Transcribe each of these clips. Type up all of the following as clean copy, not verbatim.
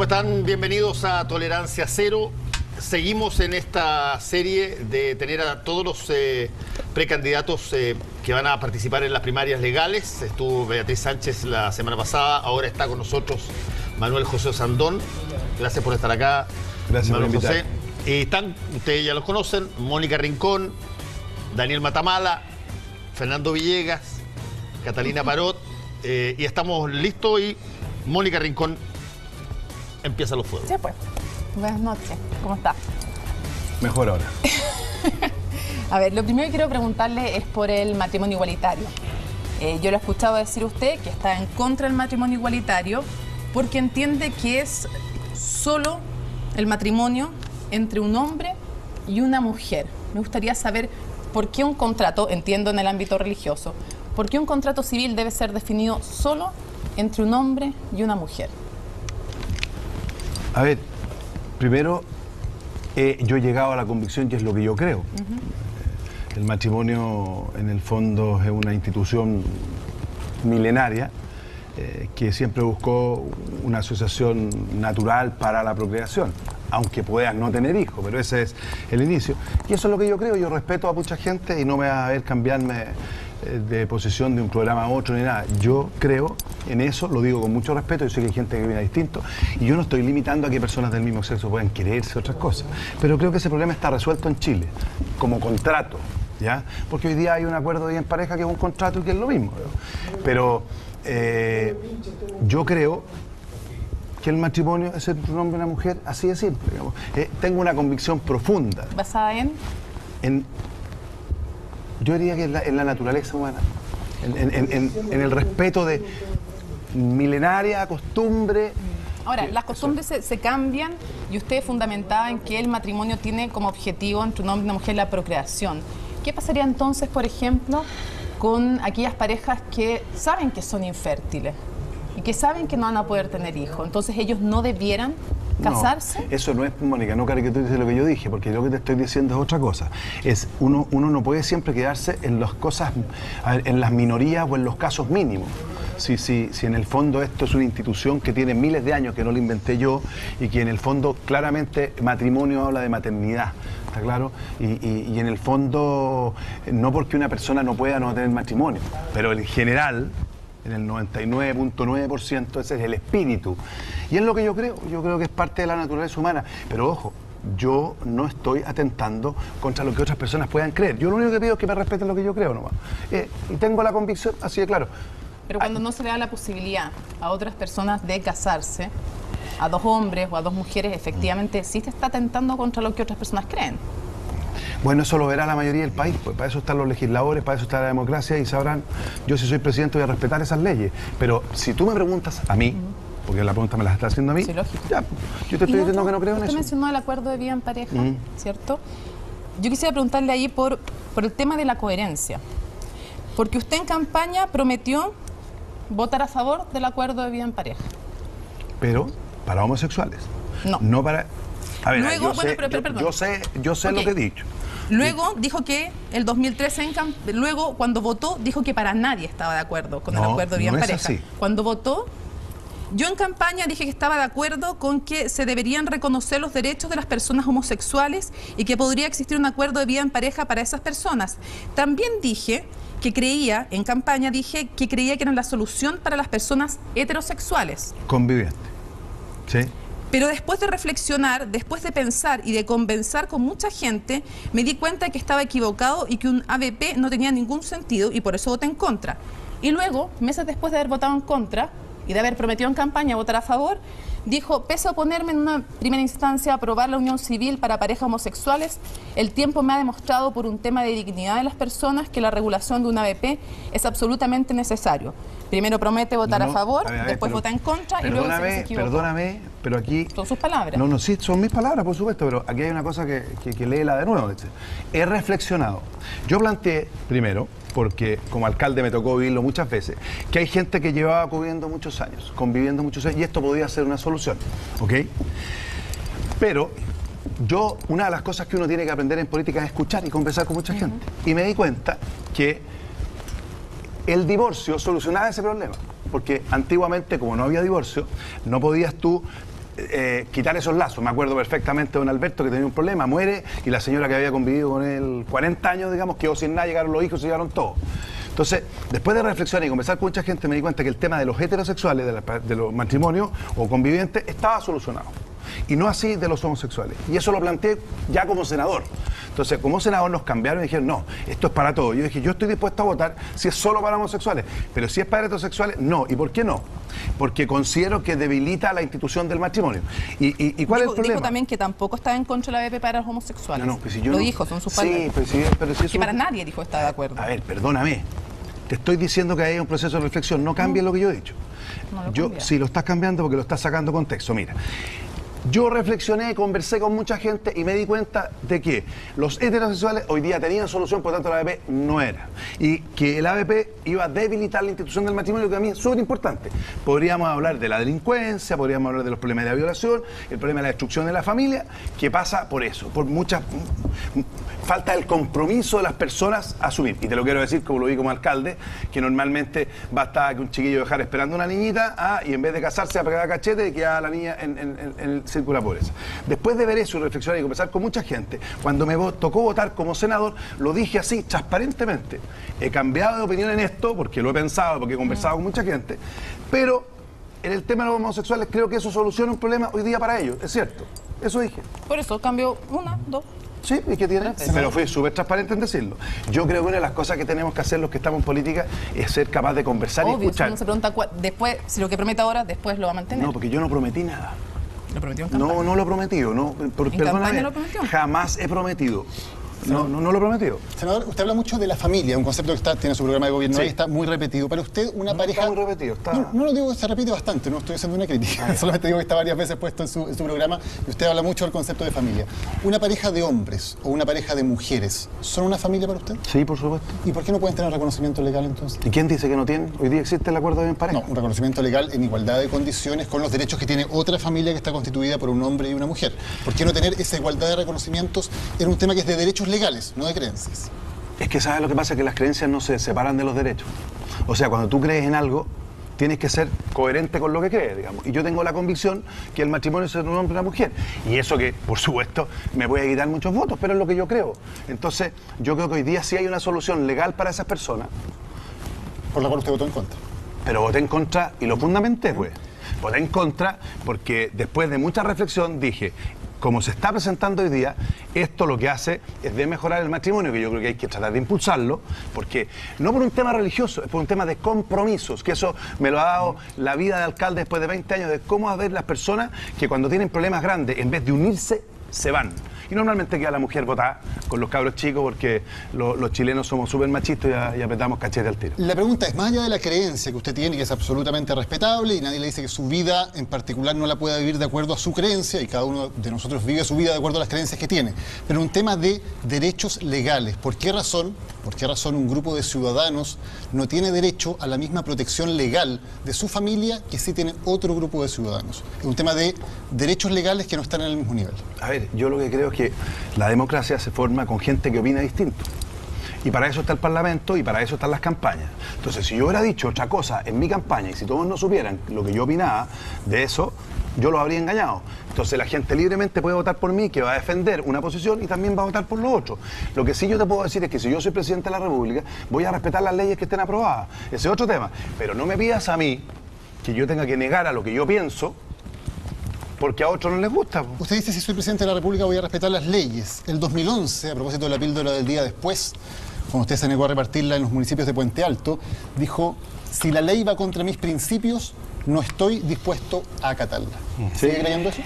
están? Bienvenidos a Tolerancia Cero. Seguimos en esta serie de tener a todos los precandidatos que van a participar en las primarias legales. Estuvo Beatriz Sánchez la semana pasada, ahora está con nosotros Manuel José Sandón. Gracias por estar acá. Gracias, Manuel por José. Están, ustedes ya los conocen, Mónica Rincón, Daniel Matamala, Fernando Villegas, Catalina Parot, y estamos listos y Mónica Rincón empieza los fuegos. Sí, pues. Buenas noches. ¿Cómo está? Mejor ahora. A ver, lo primero que quiero preguntarle es por el matrimonio igualitario. Yo lo he escuchado decir usted que está en contra del matrimonio igualitario porque entiende que es solo el matrimonio entre un hombre y una mujer. Me gustaría saber por qué un contrato, entiendo en el ámbito religioso, por qué un contrato civil debe ser definido solo entre un hombre y una mujer. A ver, primero, yo he llegado a la convicción que es lo que yo creo. El matrimonio, en el fondo, es una institución milenaria que siempre buscó una asociación natural para la procreación, aunque puedas no tener hijos, pero ese es el inicio. Y eso es lo que yo creo. Yo respeto a mucha gente y no me va a ver cambiarme de posición de un programa a otro ni nada. Yo creo en eso, lo digo con mucho respeto. Yo sé que hay gente que viene distinto y yo no estoy limitando a que personas del mismo sexo puedan quererse, otras cosas, pero creo que ese problema está resuelto en Chile como contrato, ¿ya? Porque hoy día hay un acuerdo de vida en pareja que es un contrato y que es lo mismo, ¿no? Pero yo creo que el matrimonio es entre un hombre y una mujer, así de simple, digamos. Tengo una convicción profunda. ¿Basada en? Yo diría que en la naturaleza humana, en el respeto de milenaria costumbre. Ahora, las costumbres se cambian y usted fundamentaba en que el matrimonio tiene como objetivo entre un hombre y una mujer la procreación. ¿Qué pasaría entonces, por ejemplo, con aquellas parejas que saben que son infértiles y que saben que no van a poder tener hijos? Entonces, ¿ellos no debieran casarse? No, eso no es, Mónica, no caricaturices lo que yo dije, porque lo que te estoy diciendo es otra cosa. Es uno no puede siempre quedarse en las cosas, en las minorías o en los casos mínimos. Si en el fondo esto es una institución que tiene miles de años, que no la inventé yo, y que en el fondo claramente matrimonio habla de maternidad, ¿está claro? Y en el fondo, no porque una persona no pueda no tener matrimonio, pero en general, en el 99.9%, ese es el espíritu. Y es lo que yo creo que es parte de la naturaleza humana. Pero ojo, yo no estoy atentando contra lo que otras personas puedan creer. Yo lo único que pido es que me respeten lo que yo creo nomás. Y tengo la convicción, así de claro. Pero cuando no se le da la posibilidad a otras personas de casarse, a dos hombres o a dos mujeres, efectivamente sí se está atentando contra lo que otras personas creen. Bueno, eso lo verá la mayoría del país, pues para eso están los legisladores, para eso está la democracia y sabrán, yo si soy presidente voy a respetar esas leyes. Pero si tú me preguntas a mí, porque la pregunta me la está haciendo a mí, sí, lógico. Ya, yo te estoy diciendo que no creo en eso. Usted mencionó el acuerdo de vida en pareja, ¿cierto? Yo quisiera preguntarle ahí por el tema de la coherencia. Porque usted en campaña prometió votar a favor del acuerdo de vida en pareja. Pero para homosexuales. No. No para... A ver, luego, yo sé lo que he dicho. Luego dijo que el 2013, luego cuando votó, dijo que para nadie estaba de acuerdo con el acuerdo de vida en pareja. Así. Cuando votó, yo en campaña dije que estaba de acuerdo con que se deberían reconocer los derechos de las personas homosexuales y que podría existir un acuerdo de vida en pareja para esas personas. También dije que creía, en campaña dije que creía que era la solución para las personas heterosexuales. Conviviente. Sí. Pero después de reflexionar, después de pensar y de conversar con mucha gente, me di cuenta de que estaba equivocado y que un ABP no tenía ningún sentido y por eso voté en contra. Y luego, meses después de haber votado en contra y de haber prometido en campaña votar a favor, dijo, pese a oponerme en una primera instancia a aprobar la unión civil para parejas homosexuales, el tiempo me ha demostrado por un tema de dignidad de las personas que la regulación de una ABP es absolutamente necesario. Primero promete votar a favor, después vota en contra y luego se equivoca. Perdóname, pero aquí... Son sus palabras. No, sí, son mis palabras, por supuesto, pero aquí hay una cosa que léela de nuevo. He reflexionado. Yo planteé, primero, porque como alcalde me tocó vivirlo muchas veces, que hay gente que llevaba conviviendo muchos años, y esto podía ser una solución, ¿ok? Pero una de las cosas que uno tiene que aprender en política es escuchar y conversar con mucha gente. Y me di cuenta que el divorcio solucionaba ese problema, porque antiguamente, como no había divorcio, no podías tú quitar esos lazos. Me acuerdo perfectamente de don Alberto que tenía un problema, muere, y la señora que había convivido con él 40 años, digamos, quedó sin nada, llegaron los hijos, se llevaron todo. Entonces, después de reflexionar y conversar con mucha gente, me di cuenta que el tema de los heterosexuales, de los matrimonios o convivientes, estaba solucionado. Y no así de los homosexuales. Y eso lo planteé ya como senador. Entonces, como senador nos cambiaron y dijeron, no, esto es para todos. Yo dije, yo estoy dispuesto a votar si es solo para homosexuales, pero si es para heterosexuales, no. ¿Y por qué no? Porque considero que debilita la institución del matrimonio. ¿Y cuál es el problema? Dijo también que tampoco estaba en contra de la ABP para los homosexuales. No, pues si yo lo no... dijo, son sus palabras. Sí, pero si eso... Que para nadie dijo está de acuerdo. A ver, perdóname. Te estoy diciendo que hay un proceso de reflexión. No cambies lo que yo he dicho. Sí, lo estás cambiando porque lo estás sacando contexto. Mira. Yo reflexioné, conversé con mucha gente y me di cuenta de que los heterosexuales hoy día tenían solución, por tanto la ABP no era. Y que el ABP iba a debilitar la institución del matrimonio, que a mí es súper importante. Podríamos hablar de la delincuencia, podríamos hablar de los problemas de la violación, el problema de la destrucción de la familia, que pasa por eso, por mucha falta del compromiso de las personas a asumir. Y te lo quiero decir como lo vi como alcalde, que normalmente basta que un chiquillo dejara esperando a una niñita y en vez de casarse a pegar cachete, queda la niña en el círculo de la pobreza. Después de ver eso y reflexionar y conversar con mucha gente, cuando me tocó votar como senador, lo dije así, transparentemente. He cambiado de opinión en esto, porque lo he pensado, porque he conversado con mucha gente, pero en el tema de los homosexuales creo que eso soluciona un problema hoy día para ellos, es cierto. Eso dije. Por eso cambió 1, 2. Sí, ¿y qué tiene? Pero fui súper transparente en decirlo. Yo creo que una de las cosas que tenemos que hacer los que estamos en política es ser capaz de conversar y escuchar. Uno se pregunta después, si lo que promete ahora, después lo va a mantener. No, porque yo no prometí nada. ¿Lo prometió en campaña? No lo he prometido. ¿En campaña lo prometió? Jamás he prometido. No lo he prometido. Senador, usted habla mucho de la familia, un concepto que tiene su programa de gobierno, ahí está muy repetido. Para usted, una pareja... Está muy repetido. No lo digo, se repite bastante, no estoy haciendo una crítica. Solamente digo que está varias veces puesto en su programa y usted habla mucho del concepto de familia. ¿Una pareja de hombres o una pareja de mujeres son una familia para usted? Sí, por supuesto. ¿Y por qué no pueden tener reconocimiento legal entonces? ¿Y quién dice que no tienen? Hoy día existe el acuerdo de pareja. No, un reconocimiento legal en igualdad de condiciones con los derechos que tiene otra familia que está constituida por un hombre y una mujer. ¿Por qué no tener esa igualdad de reconocimientos en un tema que es de derechos legales, no de creencias? Es que ¿sabes lo que pasa? Que las creencias no se separan de los derechos. O sea, cuando tú crees en algo, tienes que ser coherente con lo que crees, digamos. Y yo tengo la convicción que el matrimonio es un hombre y una mujer. Y eso que, por supuesto, me puede quitar muchos votos, pero es lo que yo creo. Entonces, yo creo que hoy día sí hay una solución legal para esas personas. Por la cual usted votó en contra. Pero voté en contra y lo fundamenté, pues. Voté en contra porque después de mucha reflexión dije, como se está presentando hoy día, esto lo que hace es de mejorar el matrimonio, que yo creo que hay que tratar de impulsarlo, porque no por un tema religioso, es por un tema de compromisos, que eso me lo ha dado la vida de alcalde después de 20 años, de cómo ver las personas que cuando tienen problemas grandes, en vez de unirse, se van. Y normalmente queda la mujer votada con los cabros chicos porque los chilenos somos súper machistas y apretamos cachete al tiro. La pregunta es, más allá de la creencia que usted tiene, que es absolutamente respetable y nadie le dice que su vida en particular no la pueda vivir de acuerdo a su creencia y cada uno de nosotros vive su vida de acuerdo a las creencias que tiene, pero un tema de derechos legales. ¿Por qué razón un grupo de ciudadanos no tiene derecho a la misma protección legal de su familia que sí tiene otro grupo de ciudadanos? Es un tema de derechos legales que no están en el mismo nivel. A ver, yo lo que creo es que la democracia se forma con gente que opina distinto. Y para eso está el Parlamento y para eso están las campañas. Entonces, si yo hubiera dicho otra cosa en mi campaña y si todos no supieran lo que yo opinaba de eso, yo los habría engañado. Entonces, la gente libremente puede votar por mí, que va a defender una posición y también va a votar por lo otro. Lo que sí yo te puedo decir es que si yo soy presidente de la República, voy a respetar las leyes que estén aprobadas. Ese es otro tema. Pero no me pidas a mí que yo tenga que negar a lo que yo pienso porque a otros no les gusta. Usted dice, si soy presidente de la República voy a respetar las leyes. El 2011, a propósito de la píldora del día después, cuando usted se negó a repartirla en los municipios de Puente Alto, dijo, si la ley va contra mis principios, no estoy dispuesto a acatarla. ¿Sigue creyendo eso?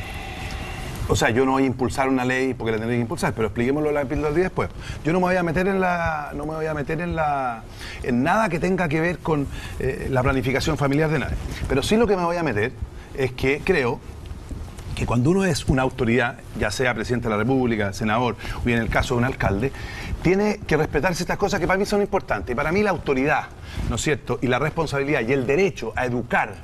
O sea, yo no voy a impulsar una ley porque la tendré que impulsar, pero expliquémoslo la píldora del día después. Yo no me voy a meter en nada que tenga que ver con la planificación familiar de nadie. Pero sí lo que me voy a meter es que creo que cuando uno es una autoridad, ya sea presidente de la República, senador, o bien en el caso de un alcalde, tiene que respetarse estas cosas que para mí son importantes. Y para mí la autoridad, ¿no es cierto?, y la responsabilidad y el derecho a educar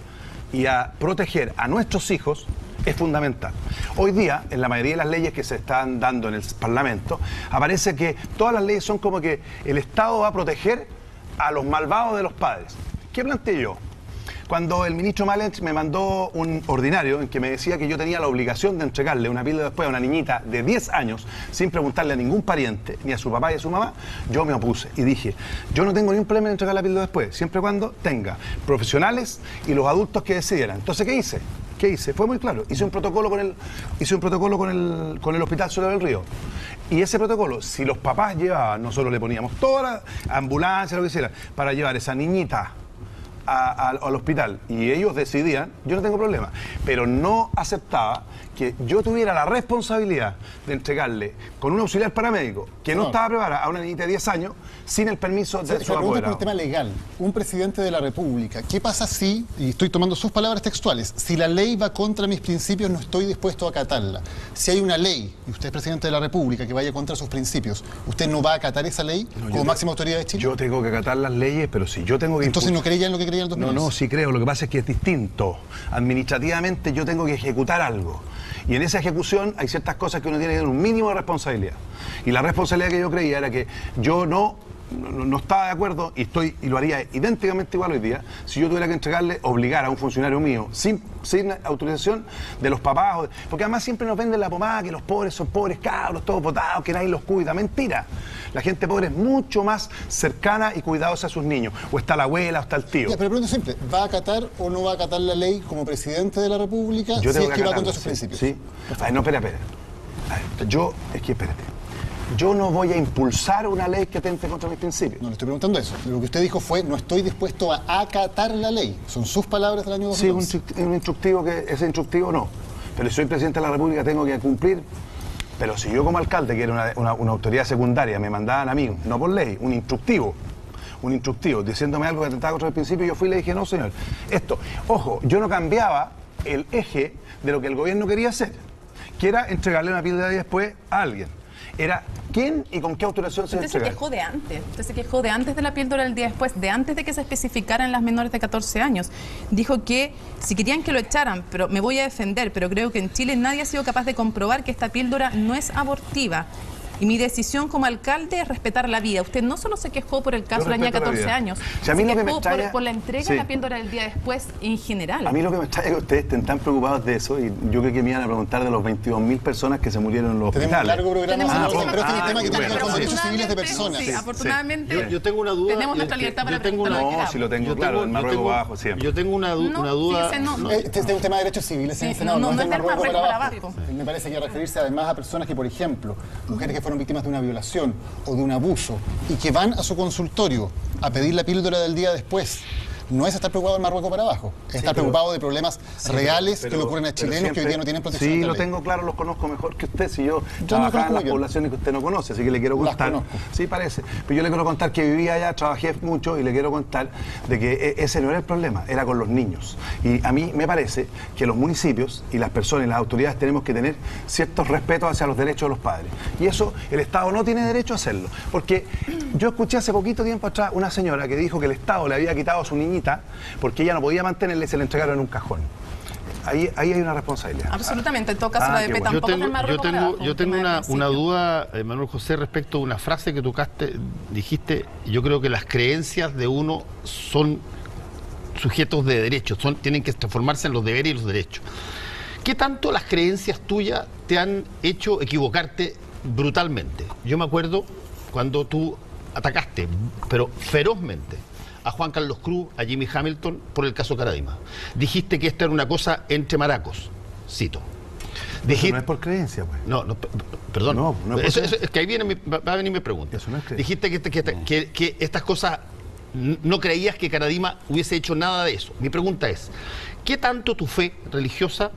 y a proteger a nuestros hijos es fundamental. Hoy día, en la mayoría de las leyes que se están dando en el Parlamento, aparece que todas las leyes son como que el Estado va a proteger a los malvados de los padres. ¿Qué planteé yo? cuando el ministro Malench me mandó un ordinario en que me decía que yo tenía la obligación de entregarle una píldora después a una niñita de 10 años sin preguntarle a ningún pariente, ni a su papá y a su mamá, yo me opuse y dije, yo no tengo ningún problema en entregar la píldora después, siempre y cuando tenga profesionales y los adultos que decidieran. Entonces, ¿qué hice? ¿Qué hice? Fue muy claro. Hice un protocolo con el Hospital Soledad del Río. Y ese protocolo, si los papás llevaban, nosotros le poníamos toda la ambulancia, lo que sea, para llevar esa niñita al hospital y ellos decidían, yo no tengo problema, pero no aceptaba que yo tuviera la responsabilidad de entregarle con un auxiliar paramédico que no estaba preparada a una niñita de 10 años sin el permiso de su apoderado. Por el tema legal, un presidente de la República, ¿qué pasa si, y estoy tomando sus palabras textuales, si la ley va contra mis principios, no estoy dispuesto a acatarla? Si hay una ley, y usted es presidente de la República, que vaya contra sus principios, ¿usted no va a acatar esa ley como máxima autoridad de Chile? Yo tengo que acatar las leyes, pero si yo tengo que... Entonces no creía en lo que creía en el 2011. No, sí creo. Lo que pasa es que es distinto. Administrativamente yo tengo que ejecutar algo. Y en esa ejecución hay ciertas cosas que uno tiene que tener un mínimo de responsabilidad. Y la responsabilidad que yo creía era que yo no estaba de acuerdo y lo haría idénticamente igual hoy día si yo tuviera que entregarle, obligar a un funcionario mío sin autorización de los papás, porque además siempre nos venden la pomada que los pobres son pobres cabros, todos botados, que nadie los cuida. Mentira. La gente pobre es mucho más cercana y cuidadosa a sus niños. O está la abuela, o está el tío. Ya, pero pregunto simple, ¿va a acatar o no va a acatar la ley como presidente de la República Yo si es que va acatarla, contra sus principios? Sí. Ay, no, espera. Espérate. Yo no voy a impulsar una ley que atente contra mis principios. No le estoy preguntando eso. Lo que usted dijo fue, no estoy dispuesto a acatar la ley. Son sus palabras del año 2011. Sí, un instructivo que ese instructivo no. Pero si soy presidente de la República tengo que cumplir. Pero si yo como alcalde, que era una autoridad secundaria, me mandaban a mí, no por ley, un instructivo, diciéndome algo que atentaba contra mis principios, yo fui y le dije, no señor, esto. Ojo, yo no cambiaba el eje de lo que el gobierno quería hacer, que era entregarle una píldora y después a alguien. Era quién y con qué autorización se entregaba. Usted se quejó de antes de la píldora del día después, de antes de que se especificaran las menores de 14 años. Dijo que si querían que lo echaran, pero me voy a defender, pero creo que en Chile nadie ha sido capaz de comprobar que esta píldora no es abortiva. Y mi decisión como alcalde es respetar la vida. Usted no solo se quejó por el caso de la niña de 14 años, si a mí se lo que quejó me extraña, por la entrega de la píldora del día después en general. A mí lo que me extraña es que ustedes estén tan preocupados de eso, y yo creo que me iban a preguntar de los 22.000 personas que se murieron en los hospitales. Tenemos un largo programa, Tenemos pero este es un tema que tiene que ver pero con derechos civiles de personas. Sí, afortunadamente Yo tengo una duda. tenemos nuestra libertad para preguntar lo que No, queramos. si lo tengo claro, en Marruecos abajo siempre. Yo tengo una duda. fíjese, no. Este es un tema de derechos civiles en el Senado, no es del Marruecos para abajo. Me parece que referirse además a personas que, por ejemplo, mujeres que fueron víctimas de una violación o de un abuso y que van a su consultorio a pedir la píldora del día después, no es estar preocupado en Marruecos para abajo, es estar preocupado de problemas reales que le ocurren a chilenos que hoy día no tienen protección. Sí, de la lo ley. tengo claro, los conozco mejor que usted. Si yo no trabajaba en las conozco poblaciones que usted no conoce, así que le quiero Las contar. conozco. Sí, parece. Pero yo le quiero contar que vivía allá, trabajé mucho y le quiero contar de que ese no era el problema, era con los niños. Y a mí me parece que los municipios y las personas y las autoridades tenemos que tener ciertos respetos hacia los derechos de los padres. Y eso el Estado no tiene derecho a hacerlo. Porque yo escuché hace poquito tiempo atrás una señora que dijo que el Estado le había quitado a su niñita porque ella no podía mantenerla y se la entregaron en un cajón. Ahí hay una responsabilidad. Absolutamente, en todo caso la qué BP bueno. tampoco es en Marruecos para abajo, yo tengo tema de una principio. duda, Manuel José, respecto a una frase que dijiste. Yo creo que las creencias de uno son sujetos de derechos, tienen que transformarse en los deberes y los derechos. ¿Qué tanto las creencias tuyas te han hecho equivocarte brutalmente? Yo me acuerdo cuando tú atacaste, pero ferozmente, a Juan Carlos Cruz, a Jimmy Hamilton, por el caso Caradima. Dijiste que esto era una cosa entre maracos, cito. Eso no es por creencia, pues. Perdón. No es por es creencia. que ahí va a venir mi pregunta. Eso no es creencia. Dijiste que estas cosas, no creías que Caradima hubiese hecho nada de eso. Mi pregunta es, ¿qué tanto tu fe religiosa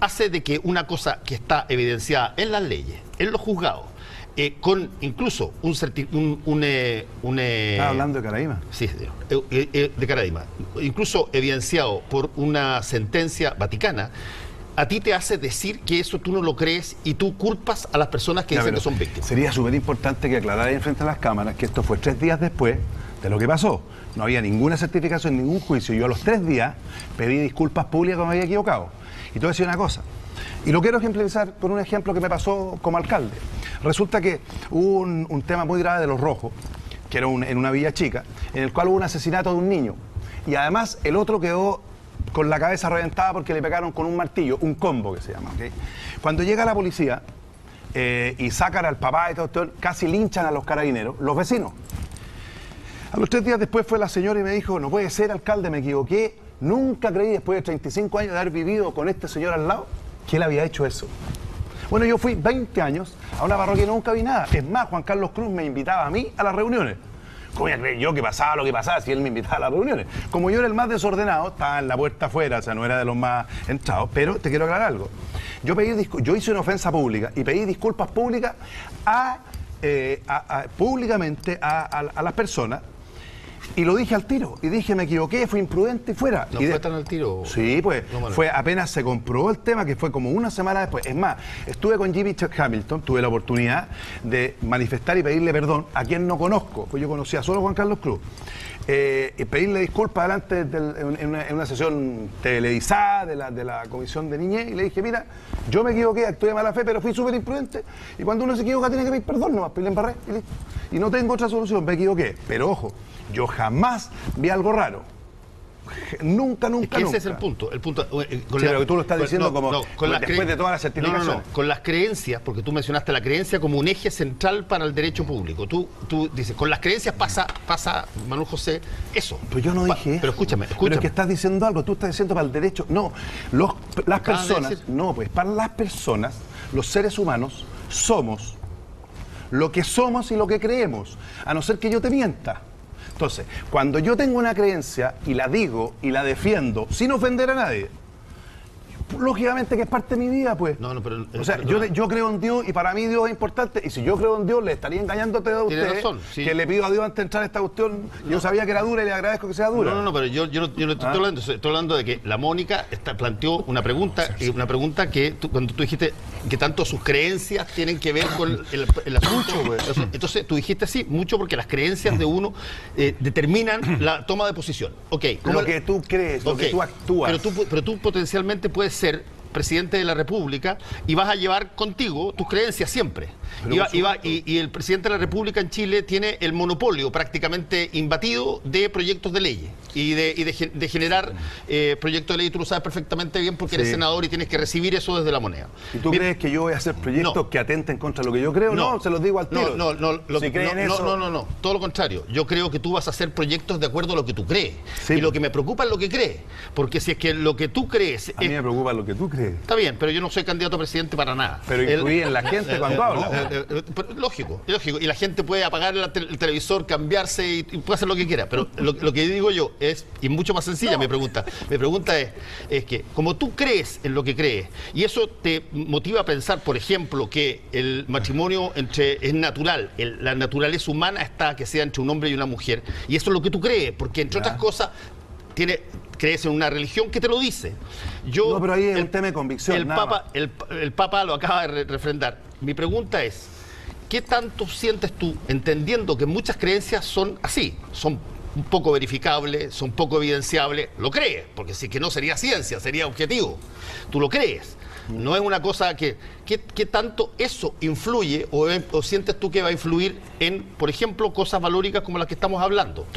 hace de que una cosa que está evidenciada en las leyes, en los juzgados, con incluso ¿Estás hablando de Caradima? Sí, de Caradima, incluso evidenciado por una sentencia vaticana, a ti te hace decir que eso tú no lo crees y tú culpas a las personas que dicen que son víctimas? Sería súper importante que aclarara en frente a las cámaras que esto fue 3 días después de lo que pasó. No había ninguna certificación, ningún juicio. Yo a los 3 días pedí disculpas públicas cuando me había equivocado. Y te voy a decir una cosa. Y lo quiero ejemplificar con un ejemplo que me pasó como alcalde. Resulta que hubo un tema muy grave de los rojos, que era en una villa chica, en el cual hubo un asesinato de un niño. Y además el otro quedó con la cabeza reventada porque le pegaron con un martillo, un combo que se llama. ¿Okay? Cuando llega la policía y sacan al papá y todo esto, casi linchan a los carabineros, los vecinos. A los 3 días después fue la señora y me dijo, no puede ser, alcalde, me equivoqué. Nunca creí, después de 35 años de haber vivido con este señor al lado, que él había hecho eso. Bueno, yo fui 20 años a una parroquia y nunca vi nada. Es más, Juan Carlos Cruz me invitaba a mí a las reuniones. ¿Cómo voy a creer yo que pasaba lo que pasaba si él me invitaba a las reuniones? Como yo era el más desordenado, estaba en la puerta afuera, o sea, no era de los más entrados, pero te quiero aclarar algo. Yo hice una ofensa pública y pedí disculpas públicas públicamente a las personas. Y lo dije al tiro, y dije, me equivoqué, fui imprudente y fuera. ¿No fue tan al tiro? Sí, pues, fue apenas se comprobó el tema, que fue como una semana después. Es más, estuve con Jimmy Chuck Hamilton, tuve la oportunidad de manifestar y pedirle perdón a quien no conozco, pues yo conocía solo a Juan Carlos Cruz. Y pedirle disculpas delante en una sesión televisada de la Comisión de Niñez, y le dije, mira, yo me equivoqué, actué de mala fe, pero fui súper imprudente, y cuando uno se equivoca tiene que pedir perdón, nomás, le embarré, y listo. Y no tengo otra solución, me equivoqué. Pero ojo, yo jamás vi algo raro. Nunca. Ese es el punto. Pero que tú lo estás diciendo después de todas las certificaciones. Con las creencias, porque tú mencionaste la creencia como un eje central para el derecho público. Tú dices, con las creencias pasa, Manuel José, eso. Pero yo no dije eso. Pero escúchame. Pero es que estás diciendo algo, tú estás diciendo para el derecho. No, las personas, para las personas, los seres humanos, somos lo que somos y lo que creemos, a no ser que yo te mienta. Entonces, cuando yo tengo una creencia y la digo y la defiendo sin ofender a nadie, lógicamente que es parte de mi vida, pues. Pero, o sea, yo creo en Dios y para mí Dios es importante. Y si yo creo en Dios, le estaría engañándote a usted. Razón, sí. Que le pido a Dios antes de entrar a esta cuestión. Yo sabía que era dura y le agradezco que sea dura. Pero yo no estoy hablando. Estoy hablando de que la Mónica planteó una pregunta, que cuando tú dijiste que tanto sus creencias tienen que ver con el asunto. Entonces tú dijiste sí, mucho porque las creencias de uno determinan la toma de posición. Lo que tú crees, lo que tú actúas. Pero tú potencialmente puedes ser presidente de la República y vas a llevar contigo tus creencias siempre. Y el presidente de la República en Chile tiene el monopolio prácticamente imbatido de proyectos de leyes y de generar proyectos de ley. Tú lo sabes perfectamente bien porque eres senador y tienes que recibir eso desde la moneda. ¿Y tú crees que yo voy a hacer proyectos que atenten contra lo que yo creo? No, se los digo al tiro. No, todo lo contrario. Yo creo que tú vas a hacer proyectos de acuerdo a lo que tú crees. Sí. Y lo que me preocupa es lo que crees. Porque si es que lo que tú crees... A mí me preocupa lo que tú crees. Está bien, pero yo no soy candidato a presidente para nada. Pero influí en la gente cuando habla. Lógico. Y la gente puede apagar el televisor, cambiarse y puede hacer lo que quiera. Pero lo que digo yo es, y mucho más sencilla mi pregunta. Mi pregunta es que, como tú crees en lo que crees, y eso te motiva a pensar, por ejemplo, que el matrimonio es natural, la naturaleza humana está que sea entre un hombre y una mujer, y eso es lo que tú crees, porque entre otras cosas crees en una religión que te lo dice. Pero ahí es un tema de convicción. El Papa lo acaba de refrendar. Mi pregunta es, ¿qué tanto sientes tú, entendiendo que muchas creencias son así, son un poco verificables, son poco evidenciables? Lo crees, porque si que no sería ciencia, sería objetivo. Tú lo crees. No es una cosa ¿qué tanto eso influye o sientes tú que va a influir en, por ejemplo, cosas valóricas como las que estamos hablando?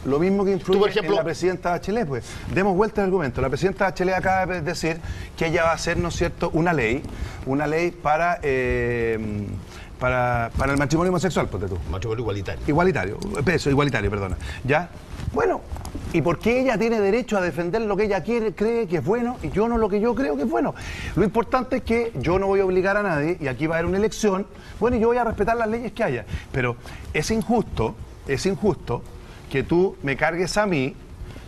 Lo mismo que influye en la presidenta Bachelet, pues. Demos vuelta al argumento. La presidenta Bachelet acaba de decir que ella va a hacer, ¿no es cierto?, una ley para el matrimonio homosexual, ponte tú. Matrimonio igualitario. Igualitario, perdona. ¿Ya? Bueno, ¿y por qué ella tiene derecho a defender lo que ella cree que es bueno y yo no lo que yo creo que es bueno? Lo importante es que yo no voy a obligar a nadie y aquí va a haber una elección, bueno, y yo voy a respetar las leyes que haya. Pero es injusto que tú me cargues a mí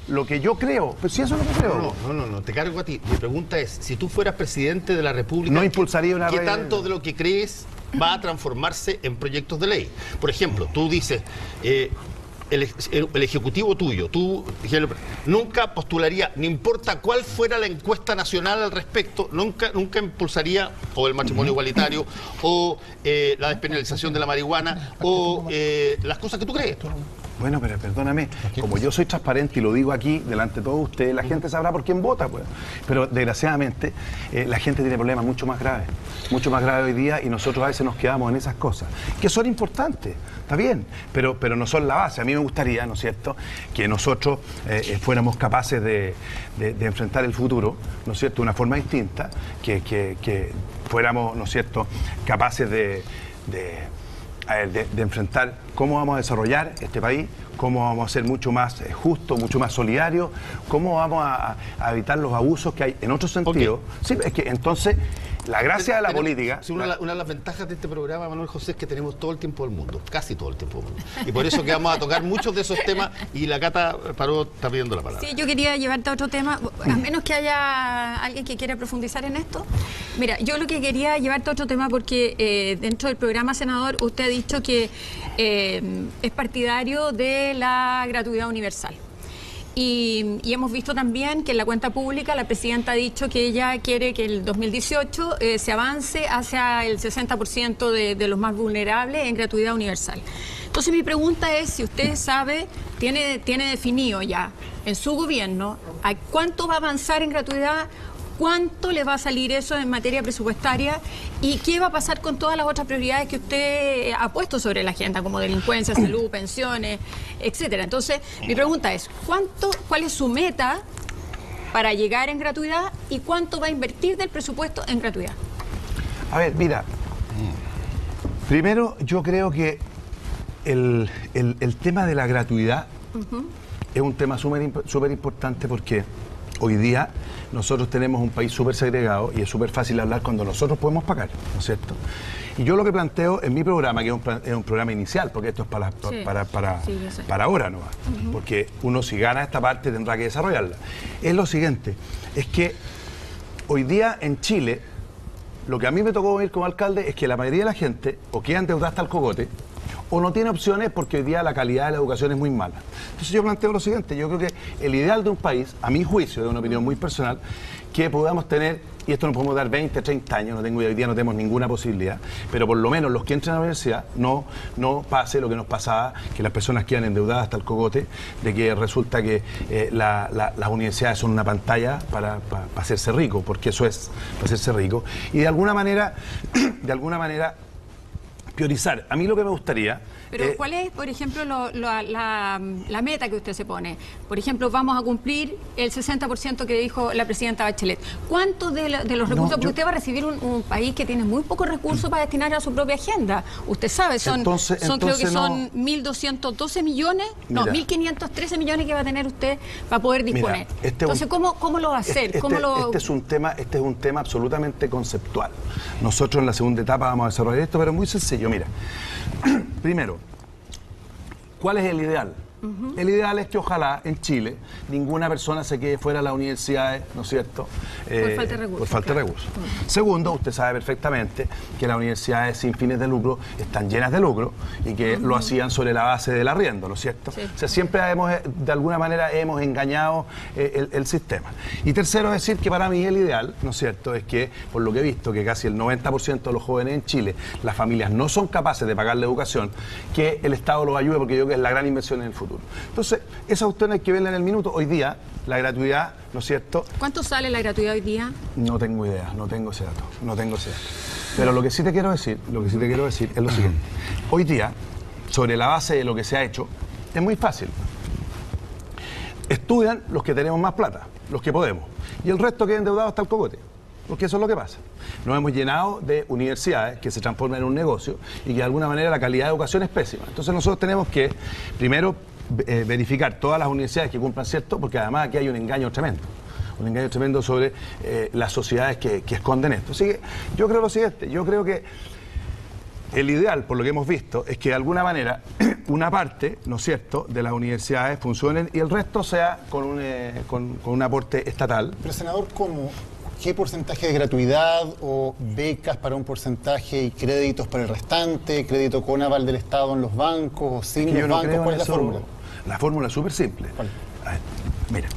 lo que yo creo. Pues si eso es lo que creo. No, te cargo a ti. Mi pregunta es, si tú fueras presidente de la República, no impulsaría una ¿qué tanto de lo que crees va a transformarse en proyectos de ley? Por ejemplo, tú dices... El ejecutivo tuyo, tú nunca postularía, no importa cuál fuera la encuesta nacional al respecto, nunca impulsaría o el matrimonio igualitario o la despenalización de la marihuana o las cosas que tú crees. Bueno, pero perdóname, como yo soy transparente y lo digo aquí delante de todos ustedes, la gente sabrá por quién vota, pues. Pero desgraciadamente la gente tiene problemas mucho más graves hoy día, y nosotros a veces nos quedamos en esas cosas, que son importantes, está bien, pero no son la base. A mí me gustaría, ¿no es cierto?, que nosotros fuéramos capaces de enfrentar el futuro, ¿no es cierto?, de una forma distinta, que fuéramos, ¿no es cierto?, capaces de enfrentar cómo vamos a desarrollar este país, cómo vamos a ser mucho más justo, mucho más solidario, cómo vamos a evitar los abusos que hay en otros sentidos. Sí, es que entonces la gracia de la política... Sí, una de las ventajas de este programa, Manuel José, es que tenemos todo el tiempo del mundo, casi todo el tiempo del mundo. Y por eso que vamos a tocar muchos de esos temas, y la Cata Parot está pidiendo la palabra. Sí, yo quería llevarte a otro tema, a menos que haya alguien que quiera profundizar en esto. Mira, yo lo que quería llevarte a otro tema, porque dentro del programa, senador, usted ha dicho que es partidario de la gratuidad universal. Y hemos visto también que en la cuenta pública la presidenta ha dicho que ella quiere que el 2018 se avance hacia el 60% de los más vulnerables en gratuidad universal. Entonces mi pregunta es si usted sabe, tiene definido ya en su gobierno a cuánto va a avanzar en gratuidad, cuánto le va a salir eso en materia presupuestaria y qué va a pasar con todas las otras prioridades que usted ha puesto sobre la agenda, como delincuencia, salud, pensiones, etcétera. Entonces, mi pregunta es, ¿cuál es su meta para llegar en gratuidad y cuánto va a invertir del presupuesto en gratuidad? A ver, mira, primero yo creo que el tema de la gratuidad es un tema súper importante, porque hoy día nosotros tenemos un país súper segregado y es súper fácil hablar cuando nosotros podemos pagar, ¿no es cierto? Y yo lo que planteo en mi programa, que es un programa inicial, porque esto es para ahora, ¿no? Porque uno, si gana esta parte, tendrá que desarrollarla. Es lo siguiente, es que hoy día en Chile, lo que a mí me tocó vivir como alcalde es que la mayoría de la gente o queda endeudada hasta el cogote, o no tiene opciones porque hoy día la calidad de la educación es muy mala. Entonces yo planteo lo siguiente, yo creo que el ideal de un país, a mi juicio, de una opinión muy personal, que podamos tener, y esto nos podemos dar 20, 30 años, no tengo idea, hoy día no tenemos ninguna posibilidad, pero por lo menos los que entren a la universidad no pase lo que nos pasaba, que las personas quedan endeudadas hasta el cogote, de que resulta que las universidades son una pantalla para hacerse rico, porque eso es, para hacerse rico, y de alguna manera priorizar. A mí lo que me gustaría... Pero ¿cuál es, por ejemplo, la meta que usted se pone? Por ejemplo, vamos a cumplir el 60% que dijo la presidenta Bachelet. ¿Cuántos de los recursos? Porque usted va a recibir un país que tiene muy pocos recursos para destinar a su propia agenda. Usted sabe, creo que son 1.212 millones, mira, 1.513 millones que va a tener usted para poder disponer. Mira, entonces, ¿cómo lo va a hacer? Este es un tema absolutamente conceptual. Nosotros en la segunda etapa vamos a desarrollar esto, pero es muy sencillo. Mira, primero, ¿cuál es el ideal? El ideal es que ojalá en Chile ninguna persona se quede fuera de las universidades, ¿no es cierto? Por falta de recursos. Por falta de recursos. Segundo, usted sabe perfectamente que las universidades sin fines de lucro están llenas de lucro y que lo hacían sobre la base del arriendo, ¿no es cierto? Sí. O sea, siempre de alguna manera hemos engañado el sistema. Y tercero, decir que para mí el ideal, ¿no es cierto?, es que, por lo que he visto, que casi el 90% de los jóvenes en Chile, las familias no son capaces de pagar la educación, que el Estado los ayude, porque yo creo que es la gran inversión en el futuro. Entonces, esa cuestión hay que verla en el minuto. Hoy día, la gratuidad, ¿no es cierto? ¿Cuánto sale la gratuidad hoy día? No tengo idea, no tengo ese dato. Pero lo que sí te quiero decir es lo siguiente. Hoy día, sobre la base de lo que se ha hecho, es muy fácil. Estudian los que tenemos más plata, los que podemos, y el resto queda endeudado hasta el cogote. Porque eso es lo que pasa. Nos hemos llenado de universidades que se transforman en un negocio y que de alguna manera la calidad de educación es pésima. Entonces nosotros tenemos que, primero, verificar todas las universidades que cumplan cierto, porque además aquí hay un engaño tremendo sobre las sociedades que esconden esto. Así que yo creo lo siguiente, yo creo que el ideal, por lo que hemos visto, es que de alguna manera una parte, ¿no es cierto?, de las universidades funcionen y el resto sea con un aporte estatal. Pero, senador, ¿qué porcentaje de gratuidad o becas para un porcentaje y créditos para el restante? ¿Crédito con aval del Estado en los bancos o sin los bancos? ¿Cuál es la fórmula? La fórmula es súper simple. ¿Cuál? A ver, mira,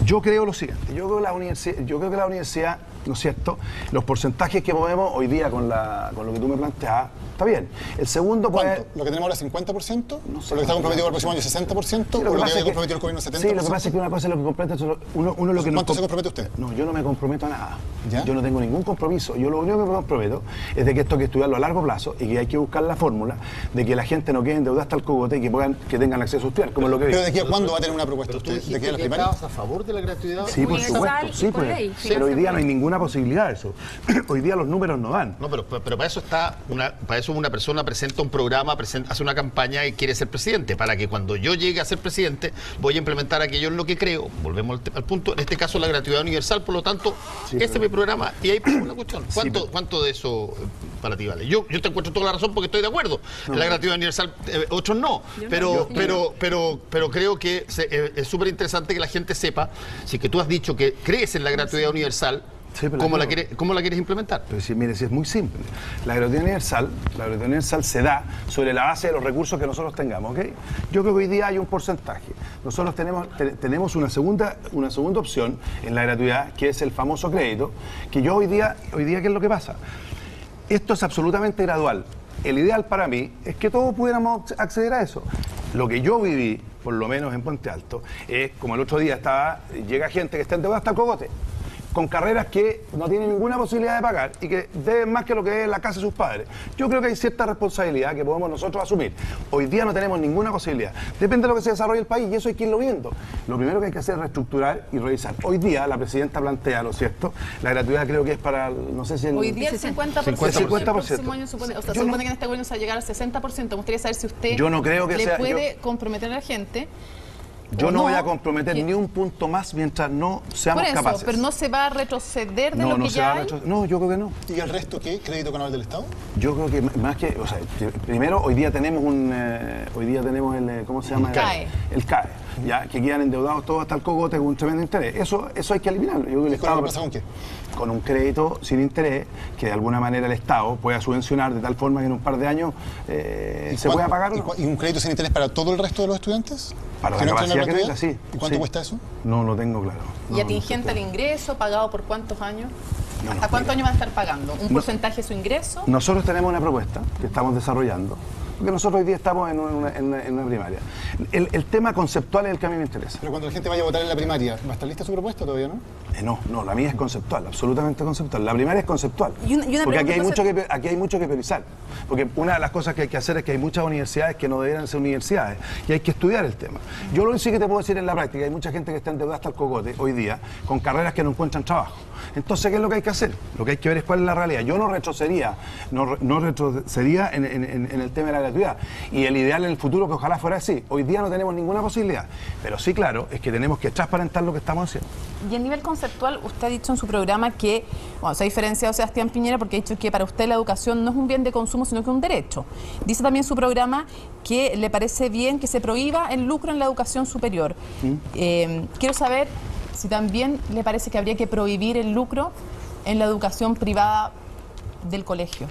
yo creo lo siguiente. Yo creo que la universidad ¿no es cierto? Los porcentajes que movemos hoy día con lo que tú me planteas, está bien. El segundo puede... ¿Cuánto? ¿Lo que tenemos ahora es 50%? No sé. ¿O lo que está comprometido para el próximo año es 60%? Sí, ¿O lo que había comprometido el gobierno 70%? Sí, lo que pasa es que una cosa es lo que compromete, uno lo que ¿Cuánto se compromete usted? No, yo no me comprometo a nada. ¿Ya? Yo no tengo ningún compromiso. Yo lo único que me comprometo es de que esto hay que estudiarlo a largo plazo y que hay que buscar la fórmula de que la gente no quede endeudada hasta el cogote y que tengan acceso a estudiar, como es lo que ¿Pero vi. de aquí a cuándo va a tener una propuesta Pero tú usted? ¿De aquí a dijiste las que primarias? estabas a favor de la gratuidad. Sí, por universal supuesto, y sí, por pues. ley, sí. Pero hoy día no hay ninguna posibilidad de eso. Hoy día los números no dan. No, pero para eso para eso una persona presenta un programa, hace una campaña y quiere ser presidente, para que cuando yo llegue a ser presidente voy a implementar aquello en lo que creo. Volvemos al punto, en este caso la gratuidad universal, por lo tanto, Sí, este es pero- mi programa y ahí pongo la cuestión. Sí, ¿Cuánto de eso para ti vale? Yo te encuentro toda la razón porque estoy de acuerdo. En la gratuidad universal, otros no, pero creo que es súper interesante que la gente sepa, si que tú has dicho que crees en la gratuidad universal, Sí, pero ¿cómo claro. la quieres implementar? Pero sí, mire, sí, es muy simple. La gratuidad universal se da sobre la base de los recursos que nosotros tengamos, ¿ok? Yo creo que hoy día hay un porcentaje. Nosotros tenemos una segunda opción en la gratuidad, que es el famoso crédito, que yo hoy día, ¿qué es lo que pasa? Esto es absolutamente gradual. El ideal para mí es que todos pudiéramos acceder a eso. Lo que yo viví, por lo menos en Puente Alto, es como el otro día llega gente que está endeudada hasta el cogote, con carreras que no tienen ninguna posibilidad de pagar y que deben más que lo que es la casa de sus padres. Yo creo que hay cierta responsabilidad que podemos nosotros asumir. Hoy día no tenemos ninguna posibilidad. Depende de lo que se desarrolle el país y eso hay que irlo viendo. Lo primero que hay que hacer es reestructurar y revisar. Hoy día la presidenta plantea, ¿no es cierto? La gratuidad creo que es para, no sé si el... Hoy día el 50%. 50%. El próximo año supone, o sea, Yo supone no- que en este gobierno se va a llegar al 60%. Me gustaría saber si usted Yo no creo que le sea- puede comprometer a la gente. Yo o no voy a comprometer que- ni un punto más mientras no seamos Por eso, capaces. pero no se va a retroceder de lo que ya hay. No, yo creo que no. ¿Y el resto qué? ¿Crédito canal del Estado? Yo creo que más que, o sea, primero hoy día tenemos el, ¿cómo se llama? El CAE. El CAE, ya, que quedan endeudados todos hasta el cogote con un tremendo interés. Eso hay que eliminarlo. Yo creo que el ¿Y Estado, con pasa con qué? con un crédito sin interés, que de alguna manera el Estado pueda subvencionar de tal forma que en un par de años se pueda pagar. ¿Y un crédito sin interés para todo el resto de los estudiantes? Para ¿Que la no entran en capacidad que gratuidad? tenga, sí. ¿Y cuánto sí. cuesta eso? No lo tengo claro. ¿Y No, atingente al ingreso, pagado por cuántos años? No, ¿Hasta no, cuántos años van a estar pagando? ¿Un porcentaje de su ingreso? Nosotros tenemos una propuesta que estamos desarrollando, porque nosotros hoy día estamos en una primaria. El tema conceptual es el que a mí me interesa. Pero cuando la gente vaya a votar en la primaria, ¿va a estar lista su propuesta todavía, no? No, la mía es conceptual, absolutamente conceptual. La primaria es conceptual. Y una porque aquí pregunta, aquí hay mucho que priorizar. Porque una de las cosas que hay que hacer es que hay muchas universidades que no deberían ser universidades y hay que estudiar el tema. Yo lo que sí que te puedo decir en la práctica, hay mucha gente que está endeudada hasta el cogote hoy día con carreras que no encuentran trabajo. Entonces, ¿qué es lo que hay que hacer? Lo que hay que ver es cuál es la realidad. Yo no retrocedería en el tema de la gratuidad. Y el ideal en el futuro que ojalá fuera así. Hoy día no tenemos ninguna posibilidad. Pero sí, claro, es que tenemos que transparentar lo que estamos haciendo. Y a nivel conceptual, usted ha dicho en su programa que, bueno, se ha diferenciado Sebastián Piñera porque ha dicho que para usted la educación no es un bien de consumo, sino que es un derecho. Dice también en su programa que le parece bien que se prohíba el lucro en la educación superior. Quiero saber si también le parece que habría que prohibir el lucro en la educación privada del colegio.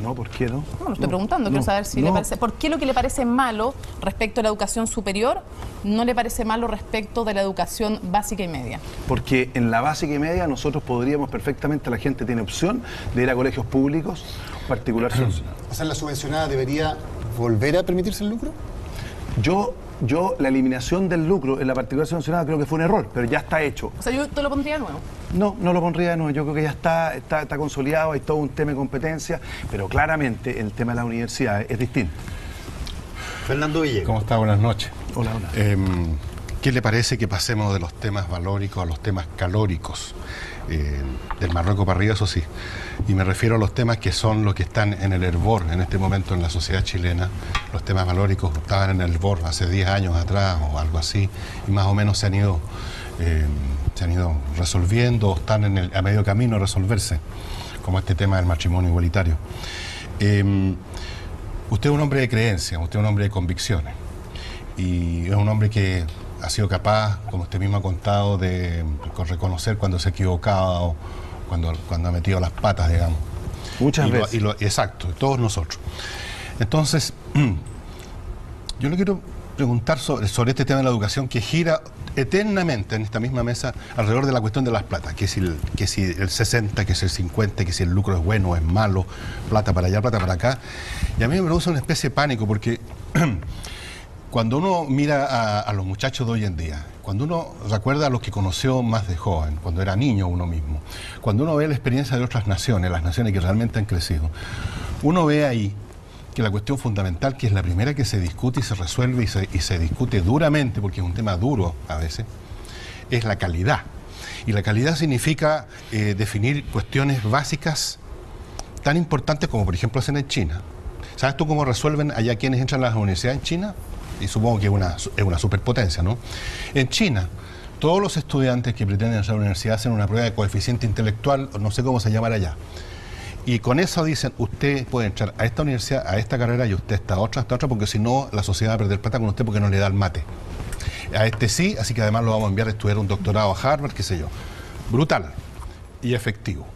No, ¿por qué no? No, lo estoy preguntando, quiero saber si le parece... ¿Por qué lo que le parece malo respecto a la educación superior no le parece malo respecto de la educación básica y media? Porque en la básica y media nosotros podríamos perfectamente, la gente tiene opción de ir a colegios públicos, particular subvencionados. O sea, ¿la subvencionada debería volver a permitirse el lucro? Yo la eliminación del lucro en la particular subvencionada creo que fue un error, pero ya está hecho. O sea, yo te lo pondría de nuevo. No lo pondría de nuevo, yo creo que ya está consolidado, hay todo un tema de competencia, pero claramente el tema de las universidades es distinto. Fernando Villegas. ¿Cómo está? Buenas noches. Hola. ¿Qué le parece que pasemos de los temas valóricos a los temas calóricos? Del Marruecos para arriba, eso sí. Y me refiero a los temas que son los que están en el hervor en este momento en la sociedad chilena. Los temas valóricos estaban en el hervor hace 10 años atrás o algo así, y más o menos se han ido resolviendo o están a medio camino de resolverse, como este tema del matrimonio igualitario. Usted es un hombre de creencia, usted es un hombre de convicciones, y es un hombre que ha sido capaz, como usted mismo ha contado, de reconocer cuando se ha equivocado o cuando ha metido las patas, digamos. Muchas veces. Exacto, todos nosotros. Entonces, yo le quiero preguntar sobre este tema de la educación que gira eternamente en esta misma mesa alrededor de la cuestión de las plata, que si el 60, que si el 50, que si el lucro es bueno o es malo, plata para allá, plata para acá. Y a mí me produce una especie de pánico porque cuando uno mira a los muchachos de hoy en día, cuando uno recuerda a los que conoció más de joven, cuando era niño uno mismo, cuando uno ve la experiencia de otras naciones, las naciones que realmente han crecido, uno ve ahí que la cuestión fundamental, que es la primera que se discute y se resuelve y se discute duramente, porque es un tema duro a veces, es la calidad. Y la calidad significa definir cuestiones básicas tan importantes como por ejemplo hacen en China. ¿Sabes tú cómo resuelven allá quienes entran a las universidades en China? Y supongo que es una superpotencia, ¿no? En China, todos los estudiantes que pretenden entrar a la universidad hacen una prueba de coeficiente intelectual, no sé cómo se llamará allá. Y con eso dicen, usted puede entrar a esta universidad, a esta carrera, y usted a esta otra, porque si no, la sociedad va a perder plata con usted porque no le da el mate. A este sí, así que además lo vamos a enviar a estudiar un doctorado a Harvard, qué sé yo. Brutal y efectivo.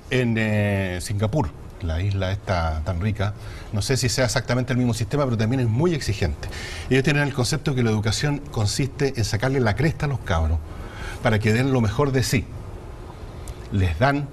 En Singapur, la isla esta tan rica, no sé si sea exactamente el mismo sistema, pero también es muy exigente. Ellos tienen el concepto de que la educación consiste en sacarle la cresta a los cabros para que den lo mejor de sí. Les dan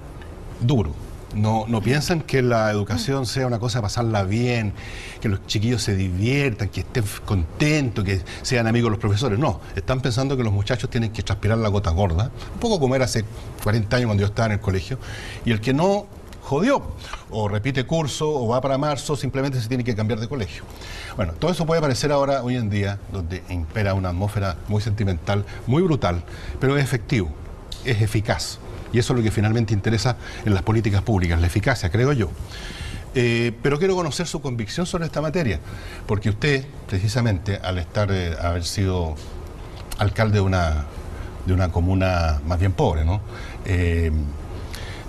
duro. No piensan que la educación sea una cosa de pasarla bien, que los chiquillos se diviertan, que estén contentos, que sean amigos de los profesores. No, están pensando que los muchachos tienen que transpirar la gota gorda, un poco como era hace 40 años cuando yo estaba en el colegio, y el que no jodió, o repite curso, o va para marzo, simplemente se tiene que cambiar de colegio. Bueno, todo eso puede parecer ahora, hoy en día, donde impera una atmósfera muy sentimental, muy brutal, pero es efectivo, es eficaz. Y eso es lo que finalmente interesa en las políticas públicas, la eficacia, creo yo. Pero quiero conocer su convicción sobre esta materia, porque usted, precisamente, al haber sido alcalde de una comuna más bien pobre, ¿no?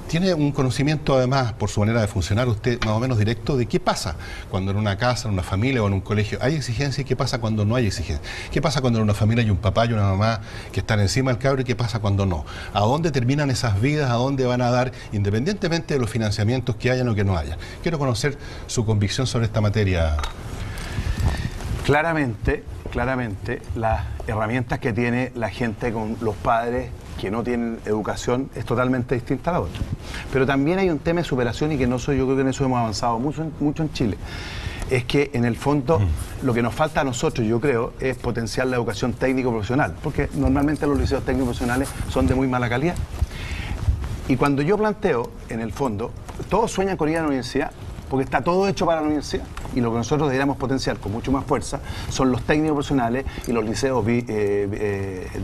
Tiene un conocimiento, además, por su manera de funcionar, usted más o menos directo, de qué pasa cuando en una casa, en una familia o en un colegio hay exigencia y qué pasa cuando no hay exigencia. ¿Qué pasa cuando en una familia hay un papá y una mamá que están encima del cabro y qué pasa cuando no? ¿A dónde terminan esas vidas? ¿A dónde van a dar? Independientemente de los financiamientos que hayan o que no haya. Quiero conocer su convicción sobre esta materia. Claramente, las herramientas que tiene la gente con los padres que no tienen educación es totalmente distinta a la otra. Pero también hay un tema de superación y que yo creo que en eso hemos avanzado mucho en Chile. Es que en el fondo lo que nos falta a nosotros, yo creo, es potenciar la educación técnico-profesional, porque normalmente los liceos técnico-profesionales son de muy mala calidad. Y cuando yo planteo, en el fondo, todos sueñan con ir a la universidad, porque está todo hecho para la universidad, y lo que nosotros deberíamos potenciar con mucho más fuerza son los técnicos profesionales y los liceos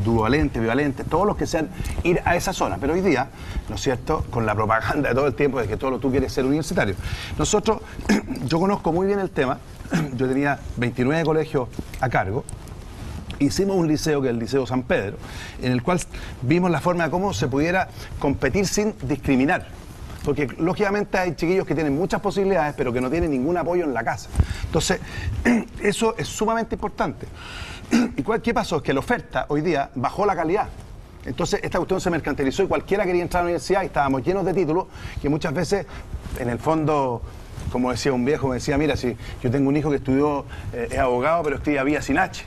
duovalentes, bivalentes, todos los que sean ir a esa zona. Pero hoy día, ¿no es cierto?, con la propaganda de todo el tiempo de que tú quieres ser universitario. Nosotros, yo conozco muy bien el tema, yo tenía 29 colegios a cargo. Hicimos un liceo, que es el Liceo San Pedro, en el cual vimos la forma de cómo se pudiera competir sin discriminar. Porque lógicamente hay chiquillos que tienen muchas posibilidades, pero que no tienen ningún apoyo en la casa. Entonces, eso es sumamente importante. ¿Y qué pasó? Es que la oferta hoy día bajó la calidad. Entonces, esta cuestión se mercantilizó y cualquiera quería entrar a la universidad y estábamos llenos de títulos que muchas veces, en el fondo, como decía un viejo, me decía, mira, si yo tengo un hijo que estudió, es abogado, pero estudia vía sin H.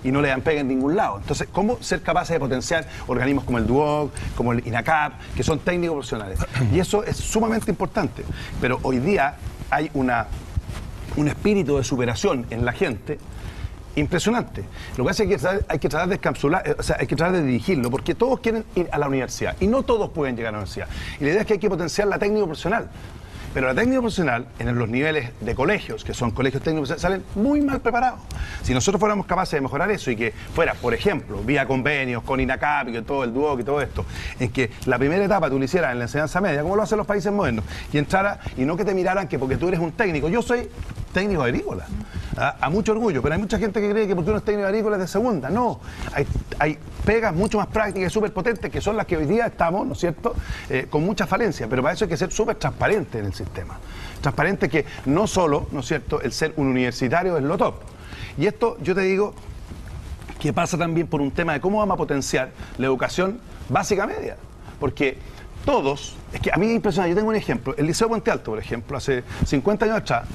Y no le dan pega en ningún lado. Entonces, ¿cómo ser capaces de potenciar organismos como el DUOC, como el INACAP, que son técnicos profesionales? Y eso es sumamente importante. Pero hoy día hay un espíritu de superación en la gente impresionante. Lo que pasa es que hay que tratar de encapsular, o sea, hay que tratar de dirigirlo, porque todos quieren ir a la universidad y no todos pueden llegar a la universidad. Y la idea es que hay que potenciar la técnico profesional. Pero la técnica profesional, en los niveles de colegios, que son colegios técnicos, salen muy mal preparados. Si nosotros fuéramos capaces de mejorar eso y que fuera, por ejemplo, vía convenios con INACAP y todo el DUOC y todo esto, en que la primera etapa tú lo hicieras en la enseñanza media, como lo hacen los países modernos, y entrara, y no que te miraran que porque tú eres un técnico, yo soy técnico agrícola, a mucho orgullo, pero hay mucha gente que cree que porque uno es técnico agrícola es de segunda. No, hay pegas mucho más prácticas y súper potentes que son las que hoy día estamos, ¿no es cierto?, con mucha falencia, pero para eso hay que ser súper transparente en el sistema. Transparente que no solo, ¿no es cierto?, el ser un universitario es lo top. Y esto, yo te digo, que pasa también por un tema de cómo vamos a potenciar la educación básica media. Porque todos, es que a mí me impresiona, yo tengo un ejemplo, el Liceo Puente Alto, por ejemplo, hace 50 años atrás,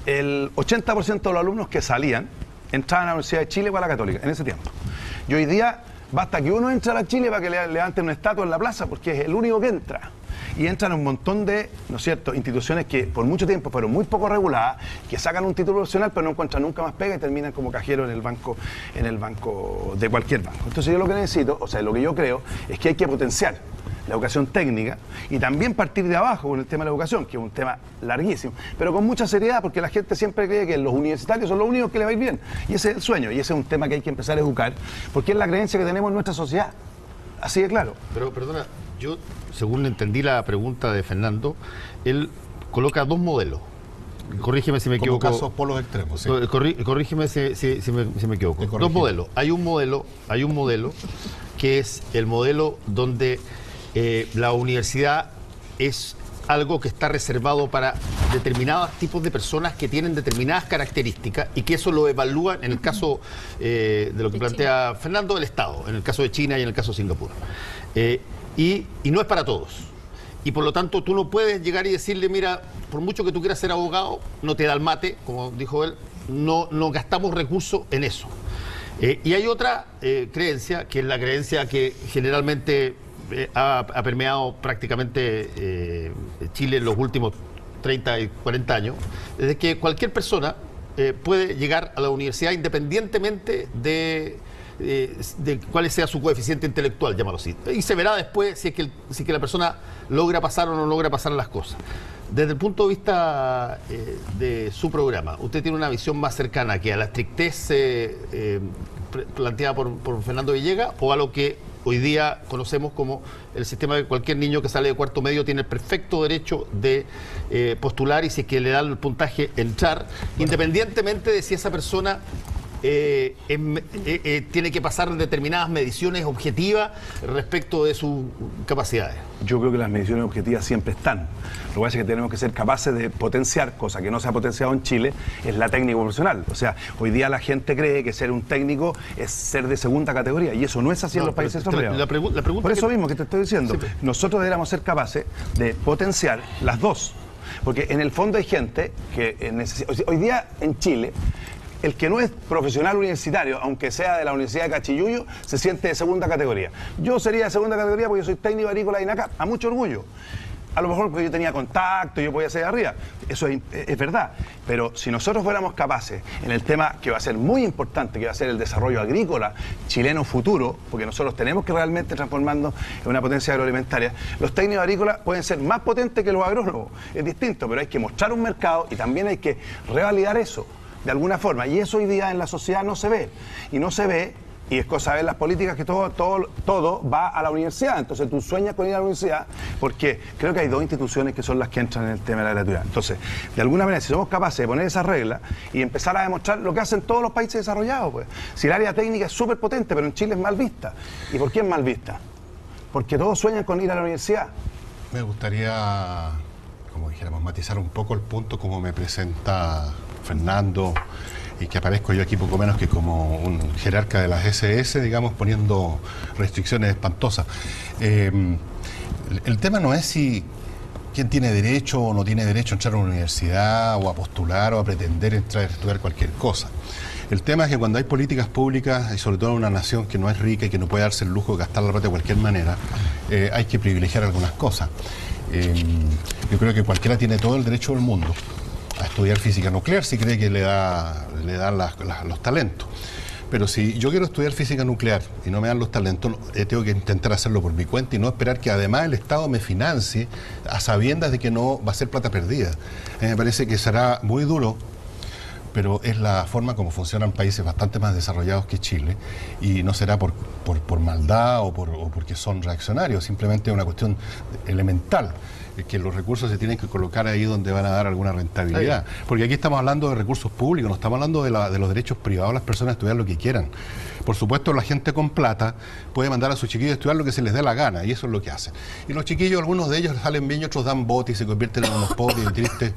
el 80% de los alumnos que salían entraban a la Universidad de Chile o a la Católica, en ese tiempo. Y hoy día basta que uno entre a la Chile para que le levanten una estatua en la plaza, porque es el único que entra. Y entran un montón de, ¿no es cierto?, instituciones que por mucho tiempo fueron muy poco reguladas, que sacan un título profesional pero no encuentran nunca más pega y terminan como cajero en el banco de cualquier banco. Entonces yo lo que necesito, o sea, lo que yo creo, es que hay que potenciar la educación técnica y también partir de abajo con el tema de la educación, que es un tema larguísimo, pero con mucha seriedad, porque la gente siempre cree que los universitarios son los únicos que les va a ir bien. Y ese es el sueño, y ese es un tema que hay que empezar a educar, porque es la creencia que tenemos en nuestra sociedad. Así de claro. Pero, perdona, yo, según entendí la pregunta de Fernando, él coloca dos modelos. Corrígeme si me equivoco. Como casos polos extremos, sí. Corrígeme si me equivoco. Dos modelos. Hay un modelo que es el modelo donde la universidad es algo que está reservado para determinados tipos de personas que tienen determinadas características y que eso lo evalúan, en el caso de lo que plantea Fernando, el Estado, en el caso de China y en el caso de Singapur. Y no es para todos. Y por lo tanto tú no puedes llegar y decirle, mira, por mucho que tú quieras ser abogado, no te da el mate, como dijo él, no gastamos recursos en eso. Y hay otra creencia, que es la creencia que generalmente ha permeado prácticamente Chile en los últimos 30 y 40 años, es de que cualquier persona puede llegar a la universidad independientemente de cuál sea su coeficiente intelectual, llámalo así. Y se verá después si es que la persona logra pasar o no logra pasar las cosas. Desde el punto de vista de su programa, ¿usted tiene una visión más cercana que a la estrictez planteada por Fernando Villegas o a lo que hoy día conocemos como el sistema de cualquier niño que sale de cuarto medio tiene el perfecto derecho de postular y si es que le dan el puntaje entrar, independientemente de si esa persona tiene que pasar determinadas mediciones objetivas respecto de sus capacidades? Yo creo que las mediciones objetivas siempre están. Lo que pasa es que tenemos que ser capaces de potenciar, cosa que no se ha potenciado en Chile, es la técnica profesional. O sea, hoy día la gente cree que ser un técnico es ser de segunda categoría y eso no es así en los países desarrollados. La pregunta por eso mismo que te estoy diciendo, sí, nosotros deberíamos ser capaces de potenciar las dos. Porque en el fondo hay gente que necesita... Hoy día en Chile, el que no es profesional universitario, aunque sea de la Universidad de Cachiyuyo, se siente de segunda categoría. Yo sería de segunda categoría porque yo soy técnico agrícola de INACAP, a mucho orgullo. A lo mejor porque yo tenía contacto, yo podía ser de arriba. Eso es verdad. Pero si nosotros fuéramos capaces, en el tema que va a ser muy importante, que va a ser el desarrollo agrícola chileno futuro, porque nosotros tenemos que realmente transformarnos en una potencia agroalimentaria, los técnicos agrícolas pueden ser más potentes que los agrónomos. Es distinto, pero hay que mostrar un mercado y también hay que revalidar eso de alguna forma, y eso hoy día en la sociedad no se ve, y no se ve, y es cosa de ver las políticas que todo va a la universidad. Entonces tú sueñas con ir a la universidad, porque creo que hay dos instituciones que son las que entran en el tema de la gratuidad. Entonces, de alguna manera, si somos capaces de poner esas reglas y empezar a demostrar lo que hacen todos los países desarrollados, pues, si el área técnica es súper potente, pero en Chile es mal vista. ¿Y por qué es mal vista? Porque todos sueñan con ir a la universidad. Me gustaría, como dijéramos, matizar un poco el punto como me presenta Fernando, y que aparezco yo aquí poco menos que como un jerarca de las SS, digamos, poniendo restricciones espantosas. El tema no es si quién tiene derecho o no tiene derecho a entrar a una universidad o a postular o a pretender entrar a estudiar cualquier cosa. El tema es que cuando hay políticas públicas, y sobre todo en una nación que no es rica y que no puede darse el lujo de gastar la plata de cualquier manera, hay que privilegiar algunas cosas. Yo creo que cualquiera tiene todo el derecho del mundo a estudiar física nuclear si cree que le dan los talentos. Pero si yo quiero estudiar física nuclear y no me dan los talentos, tengo que intentar hacerlo por mi cuenta y no esperar que además el Estado me financie a sabiendas de que no va a ser plata perdida. A mí me parece que será muy duro, pero es la forma como funcionan países bastante más desarrollados que Chile, y no será por maldad o porque son reaccionarios, simplemente es una cuestión elemental, que los recursos se tienen que colocar ahí donde van a dar alguna rentabilidad. Porque aquí estamos hablando de recursos públicos, no estamos hablando de los derechos privados de las personas a estudiar lo que quieran. Por supuesto, la gente con plata puede mandar a sus chiquillos a estudiar lo que se les dé la gana, y eso es lo que hacen. Y los chiquillos, algunos de ellos salen bien y otros dan bote y se convierten en unos pobres y tristes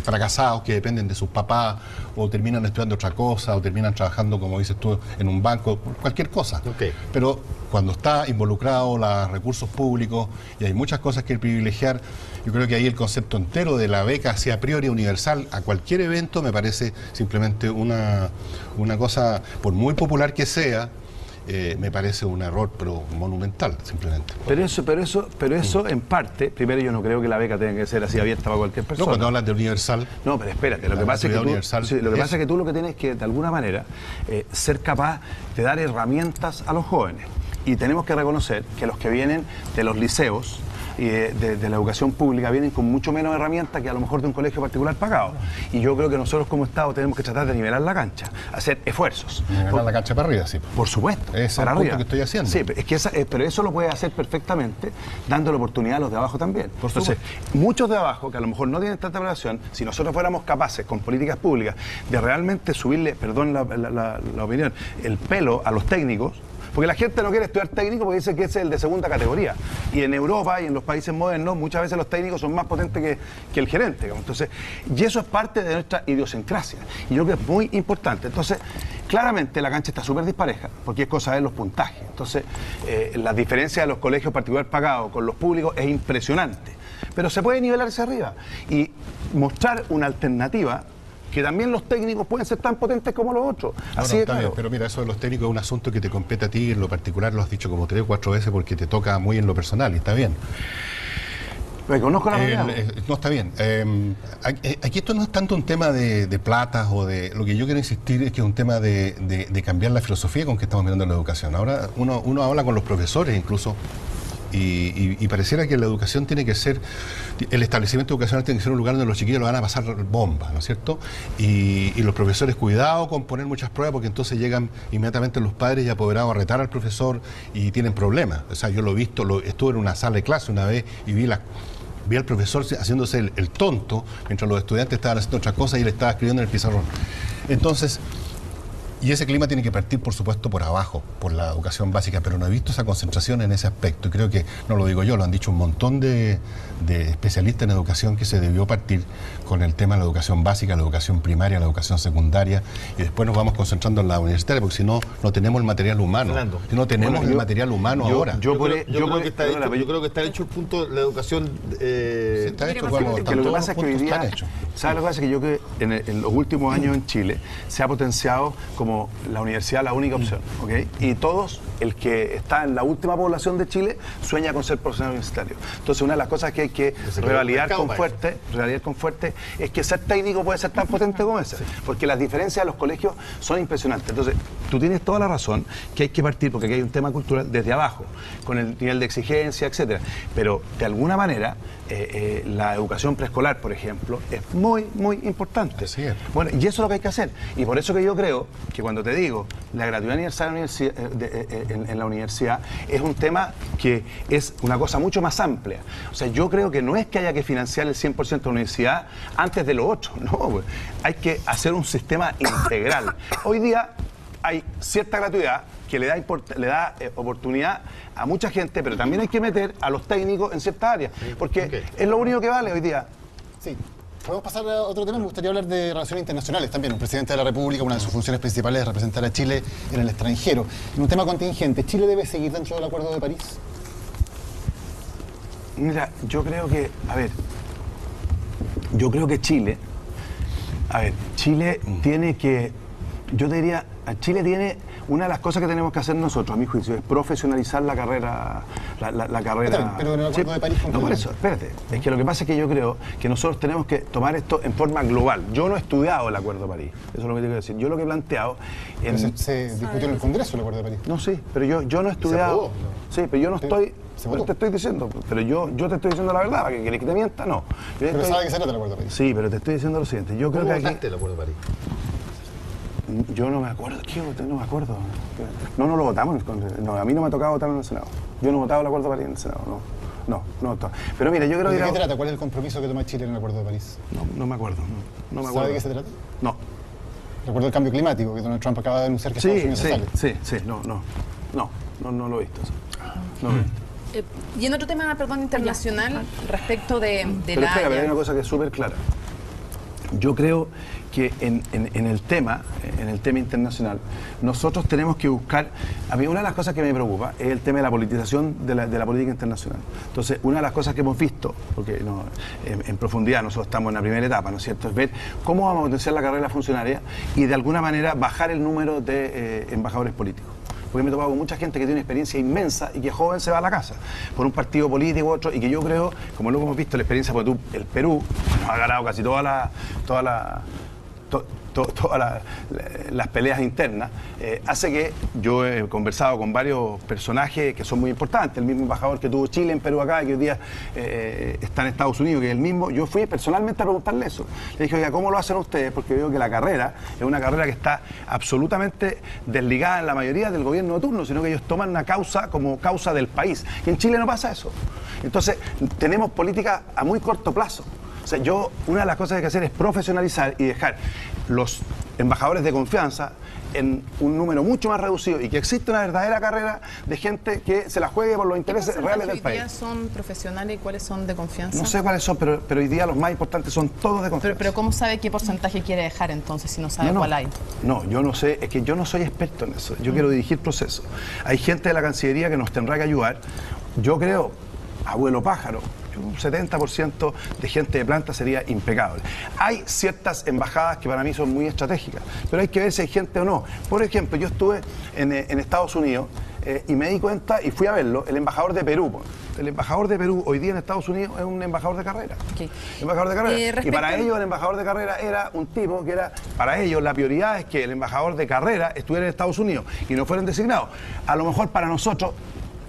fracasados que dependen de sus papás, o terminan estudiando otra cosa, o terminan trabajando, como dices tú, en un banco, cualquier cosa. Okay. Pero cuando está involucrado los recursos públicos y hay muchas cosas que privilegiar, yo creo que ahí el concepto entero de la beca sea a priori universal a cualquier evento me parece simplemente una cosa, por muy popular que sea, me parece un error, pero monumental, simplemente. Pero eso en parte, primero yo no creo que la beca tenga que ser así abierta para cualquier persona. No, cuando hablas de universal... No, pero espérate, lo que pasa es que tú lo que tienes que, de alguna manera, ser capaz de dar herramientas a los jóvenes. Y tenemos que reconocer que los que vienen de los liceos y de la educación pública vienen con mucho menos herramientas que a lo mejor de un colegio particular pagado. Y yo creo que nosotros como Estado tenemos que tratar de nivelar la cancha, hacer esfuerzos. Nivelar la cancha para arriba, sí. Por supuesto. Es el punto que estoy haciendo. Sí, pero eso lo puede hacer perfectamente dando la oportunidad a los de abajo también. Entonces, muchos de abajo que a lo mejor no tienen tanta preparación, si nosotros fuéramos capaces con políticas públicas de realmente subirle, perdón la opinión, el pelo a los técnicos. Porque la gente no quiere estudiar técnico porque dice que ese es el de segunda categoría. Y en Europa y en los países modernos muchas veces los técnicos son más potentes que el gerente. Entonces, y eso es parte de nuestra idiosincrasia. Y yo creo que es muy importante. Entonces, claramente la cancha está súper dispareja porque es cosa de los puntajes. Entonces, la diferencia de los colegios particulares pagados con los públicos es impresionante. Pero se puede nivelar hacia arriba y mostrar una alternativa que también los técnicos pueden ser tan potentes como los otros. Así de claro. Pero mira, eso de los técnicos es un asunto que te compete a ti, en lo particular lo has dicho como 3 o 4 veces porque te toca muy en lo personal y está bien. Reconozco la realidad. No, está bien. Aquí esto no es tanto un tema de platas o de... Lo que yo quiero insistir es que es un tema de cambiar la filosofía con que estamos mirando la educación. Ahora uno habla con los profesores incluso y pareciera que la educación tiene que ser... El establecimiento educacional tiene que ser un lugar donde los chiquillos lo van a pasar bomba, ¿no es cierto? Y los profesores, cuidado con poner muchas pruebas porque entonces llegan inmediatamente los padres y apoderados a retar al profesor y tienen problemas. O sea, yo lo he visto, estuve en una sala de clase una vez y vi al profesor haciéndose el tonto mientras los estudiantes estaban haciendo otras cosas y él estaba escribiendo en el pizarrón. Entonces... Y ese clima tiene que partir, por supuesto, por abajo, por la educación básica, pero no he visto esa concentración en ese aspecto. Y creo que, no lo digo yo, lo han dicho un montón de especialistas en educación, que se debió partir con el tema de la educación básica, la educación primaria, la educación secundaria, y después nos vamos concentrando en la universitaria, porque si no, no tenemos el material humano. Fernando, si no tenemos el material humano ahora. Yo creo que está hecho el punto de la educación... está hecho cuando lo que pasa es que hoy día... ¿Sabes lo que pasa? Que yo creo que en los últimos años en Chile se ha potenciado como la universidad la única opción, ¿ok? Y todos, el que está en la última población de Chile, sueña con ser profesional universitario. Entonces, una de las cosas que hay que revalidar con fuerte es que ser técnico puede ser tan potente como ese, porque las diferencias de los colegios son impresionantes. Entonces, tú tienes toda la razón que hay que partir, porque aquí hay un tema cultural desde abajo, con el nivel de exigencia, etcétera. Pero, de alguna manera, la educación preescolar, por ejemplo, es muy, muy importante. Así es. Bueno, y eso es lo que hay que hacer. Y por eso que yo creo que cuando te digo la gratuidad universal en la universidad es un tema que es una cosa mucho más amplia. O sea, yo creo que no es que haya que financiar el 100% de la universidad antes de lo otro, no, pues. Hay que hacer un sistema integral. Hoy día hay cierta gratuidad que le da oportunidad a mucha gente, pero también hay que meter a los técnicos en ciertas áreas, porque es lo único que vale hoy día. Sí. Podemos pasar a otro tema. Me gustaría hablar de relaciones internacionales también. Un presidente de la República, una de sus funciones principales es representar a Chile en el extranjero. En un tema contingente, ¿Chile debe seguir dentro del Acuerdo de París? Mira, yo creo que Chile tiene que, yo te diría, Chile tiene, una de las cosas que tenemos que hacer nosotros, a mi juicio, es profesionalizar la carrera. Pero en el Acuerdo de París... No, por eso, espérate. Es que lo que pasa es que yo creo que nosotros tenemos que tomar esto en forma global. Yo no he estudiado el Acuerdo de París, eso es lo que tengo que decir. Yo lo que he planteado... Se discutió en el Congreso el Acuerdo de París. No, sí, pero yo no he estudiado... Sí, pero yo no estoy... No te estoy diciendo, pero yo te estoy diciendo la verdad, para que te mienta, no. Pero sabe que se trata el Acuerdo de París. Sí, pero te estoy diciendo lo siguiente. Yo creo que aquí... el Acuerdo de París? Yo no me acuerdo, no me acuerdo. No lo votamos. No, a mí no me ha tocado votar en el Senado. Yo no he votado el Acuerdo de París en el Senado, no. Pero mira, yo creo que... ¿De qué trata? ¿Cuál es el compromiso que toma Chile en el Acuerdo de París? No me acuerdo. No me acuerdo. ¿Sabe de qué se trata? No. ¿Recuerda el cambio climático que Donald Trump acaba de denunciar que Estados Unidos se sale? Sí, no lo he visto. No lo he visto. Y en otro tema, internacional, respecto de pero la... espera, hay una cosa que es súper clara. Yo creo que en el tema internacional, nosotros tenemos que buscar... A mí una de las cosas que me preocupa es el tema de la politización de la política internacional. Entonces, una de las cosas que hemos visto, porque en profundidad nosotros estamos en la primera etapa, ¿no es cierto?, es ver cómo vamos a potenciar la carrera funcionaria y de alguna manera bajar el número de embajadores políticos. porque me he topado con mucha gente que tiene una experiencia inmensa y que joven se va a la casa por un partido político u otro, y que yo creo, como lo hemos visto, la experiencia, porque el Perú nos ha ganado casi todas las peleas internas, hace que yo he conversado con varios personajes que son muy importantes, el mismo embajador que tuvo Chile en Perú acá, que hoy día está en Estados Unidos, que es el mismo. Yo fui personalmente a preguntarle eso. Le dije, oiga, ¿cómo lo hacen ustedes? Porque veo que la carrera es una carrera que está absolutamente desligada en la mayoría del gobierno de turno, sino que ellos toman una causa como causa del país. Y en Chile no pasa eso. Entonces, tenemos política a muy corto plazo. O sea, una de las cosas que hay que hacer es profesionalizar y dejar los embajadores de confianza en un número mucho más reducido, y que existe una verdadera carrera de gente que se la juegue por los intereses reales del país. ¿Cuáles son profesionales y cuáles son de confianza? No sé cuáles son, pero hoy día los más importantes son todos de confianza. Pero ¿cómo sabe qué porcentaje quiere dejar entonces si no sabe cuál hay? No, yo no sé, es que yo no soy experto en eso. Yo quiero dirigir procesos. Hay gente de la Cancillería que nos tendrá que ayudar. Yo creo, abuelo pájaro, un 70% de gente de planta sería impecable. Hay ciertas embajadas que para mí son muy estratégicas, pero hay que ver si hay gente o no. Por ejemplo, yo estuve en Estados Unidos y me di cuenta, y fui a verlo, el embajador de Perú. El embajador de Perú hoy día en Estados Unidos es un embajador de carrera. Okay. Embajador de carrera. Y para ellos el embajador de carrera era un tipo que era, para ellos la prioridad es que el embajador de carrera estuviera en Estados Unidos y no fueran designados. A lo mejor para nosotros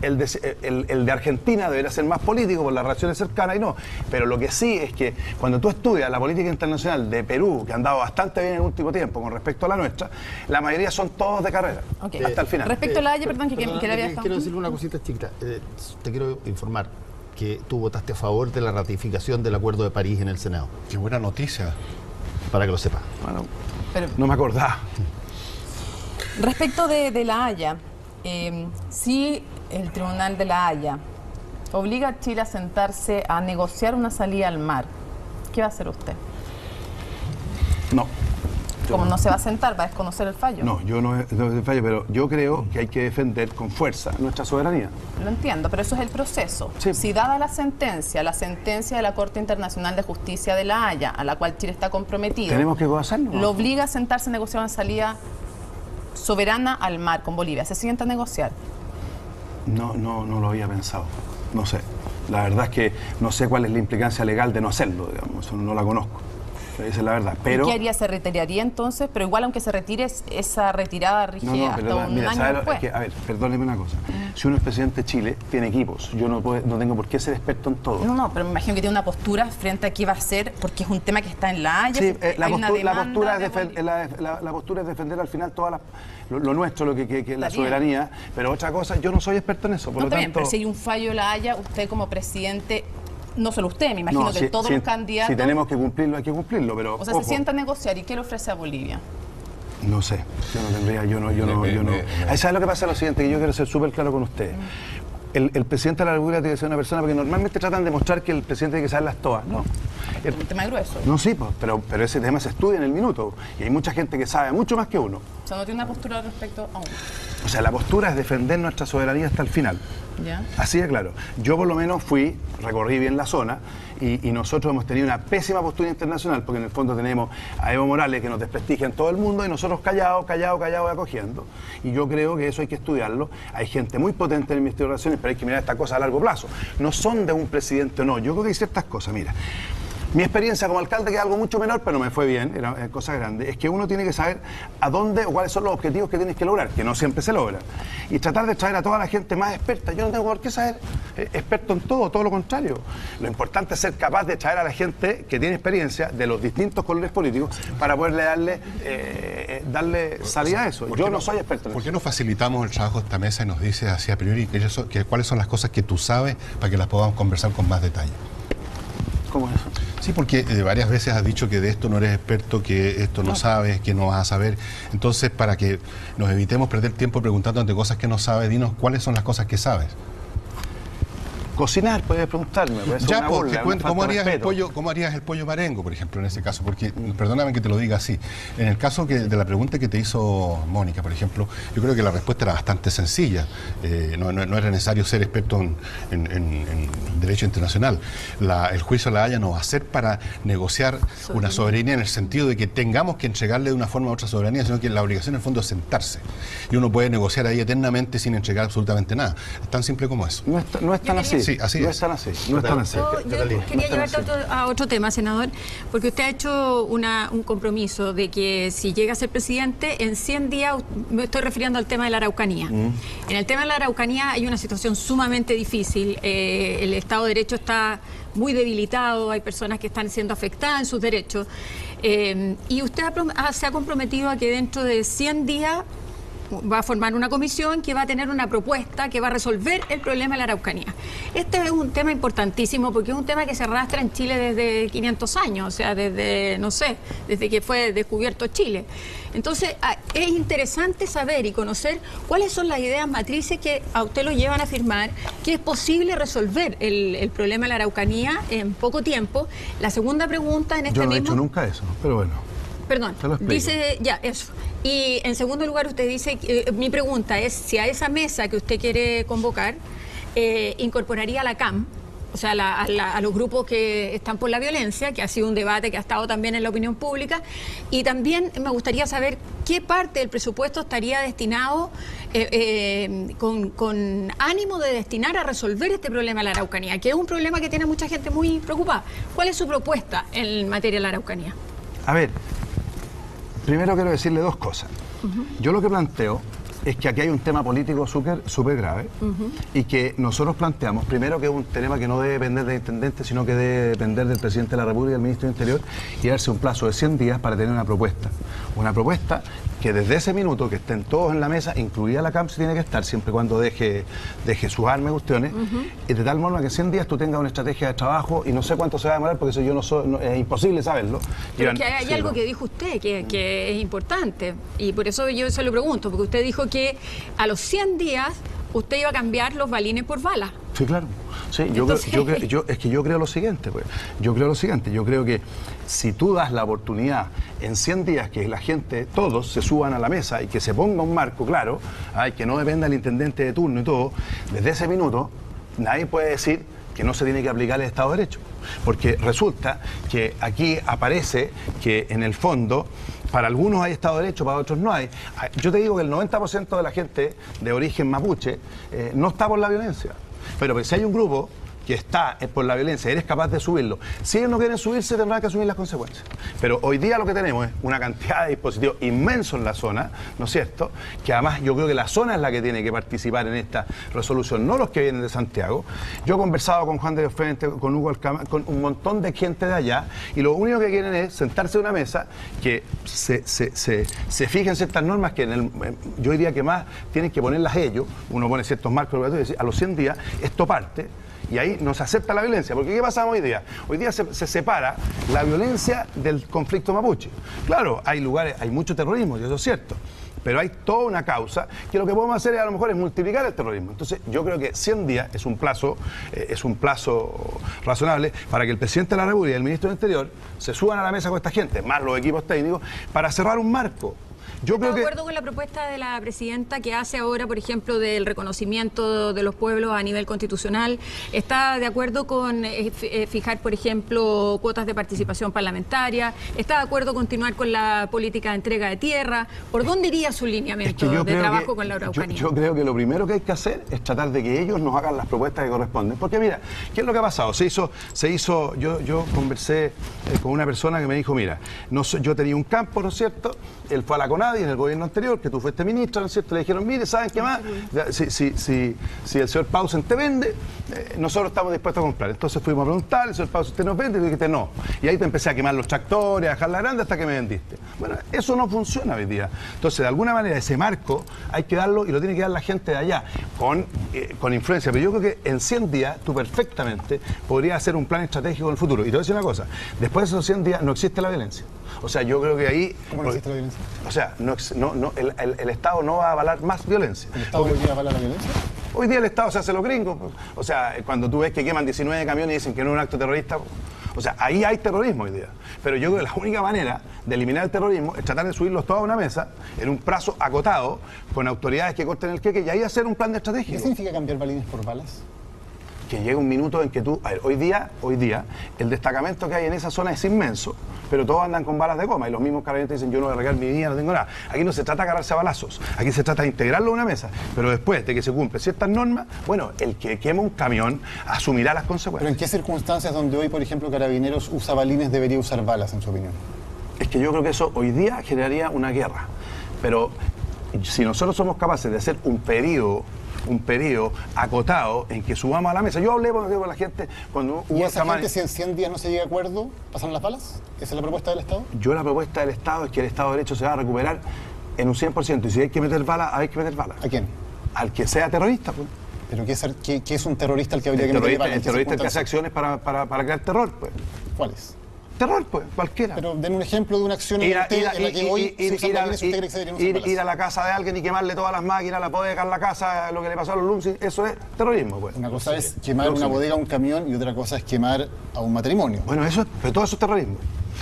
el de Argentina debería ser más político por las relaciones cercanas, y no. Pero lo que sí es que cuando tú estudias la política internacional de Perú, que ha andado bastante bien en el último tiempo con respecto a la nuestra, la mayoría son todos de carrera, hasta el final. Respecto a la Haya, perdón, que le había dejado. Quiero decirle una cosita chiquita. Te quiero informar que tú votaste a favor de la ratificación del Acuerdo de París en el Senado. Qué buena noticia. Para que lo sepas. Bueno, Pero, no me acordaba. respecto de la Haya, si el Tribunal de la Haya obliga a Chile a sentarse a negociar una salida al mar, ¿qué va a hacer usted? No. Como no se va a sentar, va a desconocer el fallo. No, yo no el fallo, pero yo creo que hay que defender con fuerza nuestra soberanía. Lo entiendo, pero eso es el proceso. Sí. Si dada la sentencia de la Corte Internacional de Justicia de la Haya, a la cual Chile está comprometido, Tenemos que hacerlo, ¿no? lo obliga a sentarse a negociar una salida soberana al mar con Bolivia, ¿se sienta a negociar? No lo había pensado. No sé. La verdad es que no sé cuál es la implicancia legal de no hacerlo, digamos. Eso no la conozco. Esa es la verdad. Pero ¿qué haría? ¿Se retiraría entonces? Pero igual, aunque se retire, esa retirada rige hasta un mira, año después. Es que, a ver, perdóneme una cosa. Si uno es presidente de Chile, tiene equipos. Yo no tengo por qué ser experto en todo. No, pero me imagino que tiene una postura frente a qué va a hacer, porque es un tema que está en la Haya. Sí, la postura es defender al final lo nuestro, lo que la soberanía. Pero otra cosa, yo no soy experto en eso. Por lo tanto, pero si hay un fallo de la Haya, usted como presidente, no solo usted, me imagino que todos los candidatos... Si tenemos que cumplirlo, hay que cumplirlo, pero... O sea, se sienta a negociar, ¿y qué le ofrece a Bolivia? No sé, yo no tendría, yo no. ¿Sabes lo que pasa? Lo siguiente, que yo quiero ser súper claro con ustedes. El presidente de la República tiene que ser una persona, porque normalmente tratan de mostrar que el presidente tiene que saberlas todas. No. Es un tema grueso. No, sí, pues, pero ese tema se estudia en el minuto. Y hay mucha gente que sabe mucho más que uno. O sea, no tiene una postura respecto a uno. O sea, la postura es defender nuestra soberanía hasta el final. ¿Ya? Así de claro. Yo por lo menos recorrí bien la zona, y nosotros hemos tenido una pésima postura internacional, porque en el fondo tenemos a Evo Morales que nos desprestigia en todo el mundo, y nosotros callados acogiendo. Y yo creo que eso hay que estudiarlo. Hay gente muy potente en el Ministerio de Relaciones, pero hay que mirar estas cosas a largo plazo. No son de un presidente o no. Yo creo que hay ciertas cosas. Mira, mi experiencia como alcalde, que es algo mucho menor, pero me fue bien, era cosa grande, es que uno tiene que saber a dónde o cuáles son los objetivos que tienes que lograr, que no siempre se logran. Y tratar de traer a toda la gente más experta. Yo no tengo por qué saber experto en todo lo contrario. Lo importante es ser capaz de traer a la gente que tiene experiencia de los distintos colores políticos para poderle darle salida a eso. Yo no soy experto en eso. ¿Por qué no facilitamos el trabajo de esta mesa y nos dices así a priori cuáles son las cosas que tú sabes para que las podamos conversar con más detalle? ¿Cómo es eso? Sí, porque varias veces has dicho que de esto no eres experto, que esto no sabes, que no vas a saber. Entonces, para que nos evitemos perder tiempo preguntándote cosas que no sabes, dinos cuáles son las cosas que sabes. Cocinar, puedes preguntarme. Puede ser Ya, una porque burla, una ¿cómo falta de harías el respeto. pollo, cómo harías el pollo marengo, por ejemplo, en ese caso? Porque, perdóname que te lo diga así, en el caso de la pregunta que te hizo Mónica, por ejemplo, yo creo que la respuesta era bastante sencilla. No era necesario ser experto en derecho internacional. El juicio de la Haya no va a ser para negociar una soberanía en el sentido de que tengamos que entregarle de una forma a otra soberanía, sino que la obligación en el fondo es sentarse. Y uno puede negociar ahí eternamente sin entregar absolutamente nada. Es tan simple como eso. No es tan así. Sí, así no es. es tan así. No es tan así. Yo quería llevarte a otro tema, senador, porque usted ha hecho un compromiso de que si llega a ser presidente, en 100 días, me estoy refiriendo al tema de la Araucanía. En el tema de la Araucanía hay una situación sumamente difícil. El Estado de Derecho está muy debilitado, hay personas que están siendo afectadas en sus derechos. Y usted se ha comprometido a que dentro de 100 días va a formar una comisión que va a tener una propuesta que va a resolver el problema de la Araucanía. Este es un tema importantísimo porque es un tema que se arrastra en Chile desde 500 años, o sea, desde que fue descubierto Chile. Entonces, es interesante saber y conocer cuáles son las ideas matrices que a usted lo llevan a afirmar que es posible resolver el problema de la Araucanía en poco tiempo. La segunda pregunta en este Yo no he mismo... hecho nunca eso, pero bueno. Perdón, Te lo explico. dice, ya, eso. Y en segundo lugar, usted dice, mi pregunta es si a esa mesa que usted quiere convocar, incorporaría a la CAM, o sea, a los grupos que están por la violencia, que ha sido un debate que ha estado también en la opinión pública, y también me gustaría saber qué parte del presupuesto estaría destinado con ánimo de destinar a resolver este problema de la Araucanía, que es un problema que tiene mucha gente muy preocupada. ¿Cuál es su propuesta en materia de la Araucanía? A ver, primero quiero decirle dos cosas. Yo lo que planteo es que aquí hay un tema político súper grave y que nosotros planteamos, primero, que es un tema que no debe depender del intendente, sino que debe depender del presidente de la República y del ministro del Interior, y darse un plazo de 100 días para tener una propuesta. Una propuesta que desde ese minuto que estén todos en la mesa, incluida la CAM, se tiene que estar siempre y cuando deje sus armas y cuestiones, y de tal forma que en 100 días tú tengas una estrategia de trabajo, y no sé cuánto se va a demorar, porque eso yo no soy, es imposible saberlo. Pero que hay algo que dijo usted que es importante, y por eso yo se lo pregunto, porque usted dijo que a los 100 días usted iba a cambiar los balines por balas. Sí, claro. Sí, Entonces... yo creo lo siguiente, pues. Yo creo que si tú das la oportunidad en 100 días que la gente, todos se suban a la mesa y que se ponga un marco claro, que no dependa del intendente de turno y todo, desde ese minuto nadie puede decir que no se tiene que aplicar el Estado de Derecho. Porque resulta que aquí aparece que en el fondo para algunos hay Estado de Derecho, para otros no hay. Yo te digo que el 90% de la gente de origen mapuche no está por la violencia. Pero si hay un grupo que está por la violencia, eres capaz de subirlo. Si ellos no quieren subirse, tendrán que asumir las consecuencias. Pero hoy día lo que tenemos es una cantidad de dispositivos inmensos en la zona, ¿no es cierto? Que además yo creo que la zona es la que tiene que participar en esta resolución, no los que vienen de Santiago. Yo he conversado con Juan de Dios Frente, con Hugo Alcámara, con un montón de gente de allá, y lo único que quieren es sentarse en una mesa, que se fijen ciertas normas que yo diría que más tienen que ponerlas ellos. Uno pone ciertos marcos y decir, a los 100 días esto parte. Y ahí no se acepta la violencia, porque ¿qué pasa hoy día? Hoy día se separa la violencia del conflicto mapuche. Claro, hay lugares, hay mucho terrorismo, y eso es cierto, pero hay toda una causa que lo que podemos hacer a lo mejor es multiplicar el terrorismo. Entonces yo creo que 100 días es un plazo razonable para que el presidente de la República y el ministro del Interior se suban a la mesa con esta gente, más los equipos técnicos, para cerrar un marco. ¿Está de acuerdo con la propuesta de la presidenta que hace ahora, por ejemplo, del reconocimiento de los pueblos a nivel constitucional? ¿Está de acuerdo con fijar, por ejemplo, cuotas de participación parlamentaria? ¿Está de acuerdo con continuar con la política de entrega de tierra? ¿Por dónde iría su lineamiento de trabajo con la Araucanía? Yo creo que lo primero que hay que hacer es tratar de que ellos nos hagan las propuestas que corresponden. Porque mira, ¿qué es lo que ha pasado? Yo conversé con una persona que me dijo, mira, yo tenía un campo, ¿no es cierto? Él fue a la CONADI en el gobierno anterior, que tú fuiste ministro, ¿no es cierto? Le dijeron, mire, ¿saben qué más? Si el señor Pausen te vende, nosotros estamos dispuestos a comprar. Entonces fuimos a preguntar, el señor Pausen, ¿usted nos vende? Y dijiste, no. Y ahí te empecé a quemar los tractores, a dejar la grande hasta que me vendiste. Bueno, eso no funciona hoy día. Entonces, de alguna manera, ese marco hay que darlo y lo tiene que dar la gente de allá, con influencia. Pero yo creo que en 100 días tú perfectamente podrías hacer un plan estratégico en el futuro. Y te voy a decir una cosa, después de esos 100 días no existe la violencia. O sea, yo creo que ahí... ¿Cómo no existe la violencia? O sea, el Estado no va a avalar más violencia. ¿El Estado podría avalar la violencia? Hoy día el Estado se hace los gringos. O sea, cuando tú ves que queman 19 camiones y dicen que no es un acto terrorista, o sea, ahí hay terrorismo hoy día. Pero yo creo que la única manera de eliminar el terrorismo es tratar de subirlos todos a una mesa en un plazo acotado, con autoridades que corten el queque y ahí hacer un plan de estrategia. ¿Qué significa cambiar balines por balas? Que llega un minuto en que tú... A ver, hoy día, el destacamento que hay en esa zona es inmenso, pero todos andan con balas de goma y los mismos carabineros dicen, yo no voy a arriesgar mi vida, no tengo nada. Aquí no se trata de agarrarse a balazos, aquí se trata de integrarlo a una mesa, pero después de que se cumplen ciertas normas, bueno, el que quema un camión asumirá las consecuencias. ¿Pero en qué circunstancias donde hoy, por ejemplo, Carabineros usa balines debería usar balas, en su opinión? Es que yo creo que eso hoy día generaría una guerra, pero si nosotros somos capaces de hacer un periodo acotado en que subamos a la mesa. Yo hablé con la gente cuando ¿Y hubo esa gente, si en 100 días no se llega a acuerdo, pasan las balas? ¿Esa es la propuesta del Estado? Yo la propuesta del Estado es que el Estado de Derecho se va a recuperar en un 100%, y si hay que meter balas, hay que meter balas. ¿A quién? Al que sea terrorista, pues. ¿Pero qué es un terrorista al que habría que meter balas? El terrorista que hace acciones para crear terror, pues. ¿Cuáles? Terror, pues, cualquiera. Pero den un ejemplo de una acción en la que hoy se usan balines, usted cree que se deberían usar balas. Ir a la casa de alguien y quemarle todas las máquinas, la bodega en la casa, lo que le pasó a los Lumsy, eso es terrorismo, pues. Una cosa es quemar una bodega, un camión, y otra cosa es quemar a un matrimonio. Bueno, pero todo eso es terrorismo.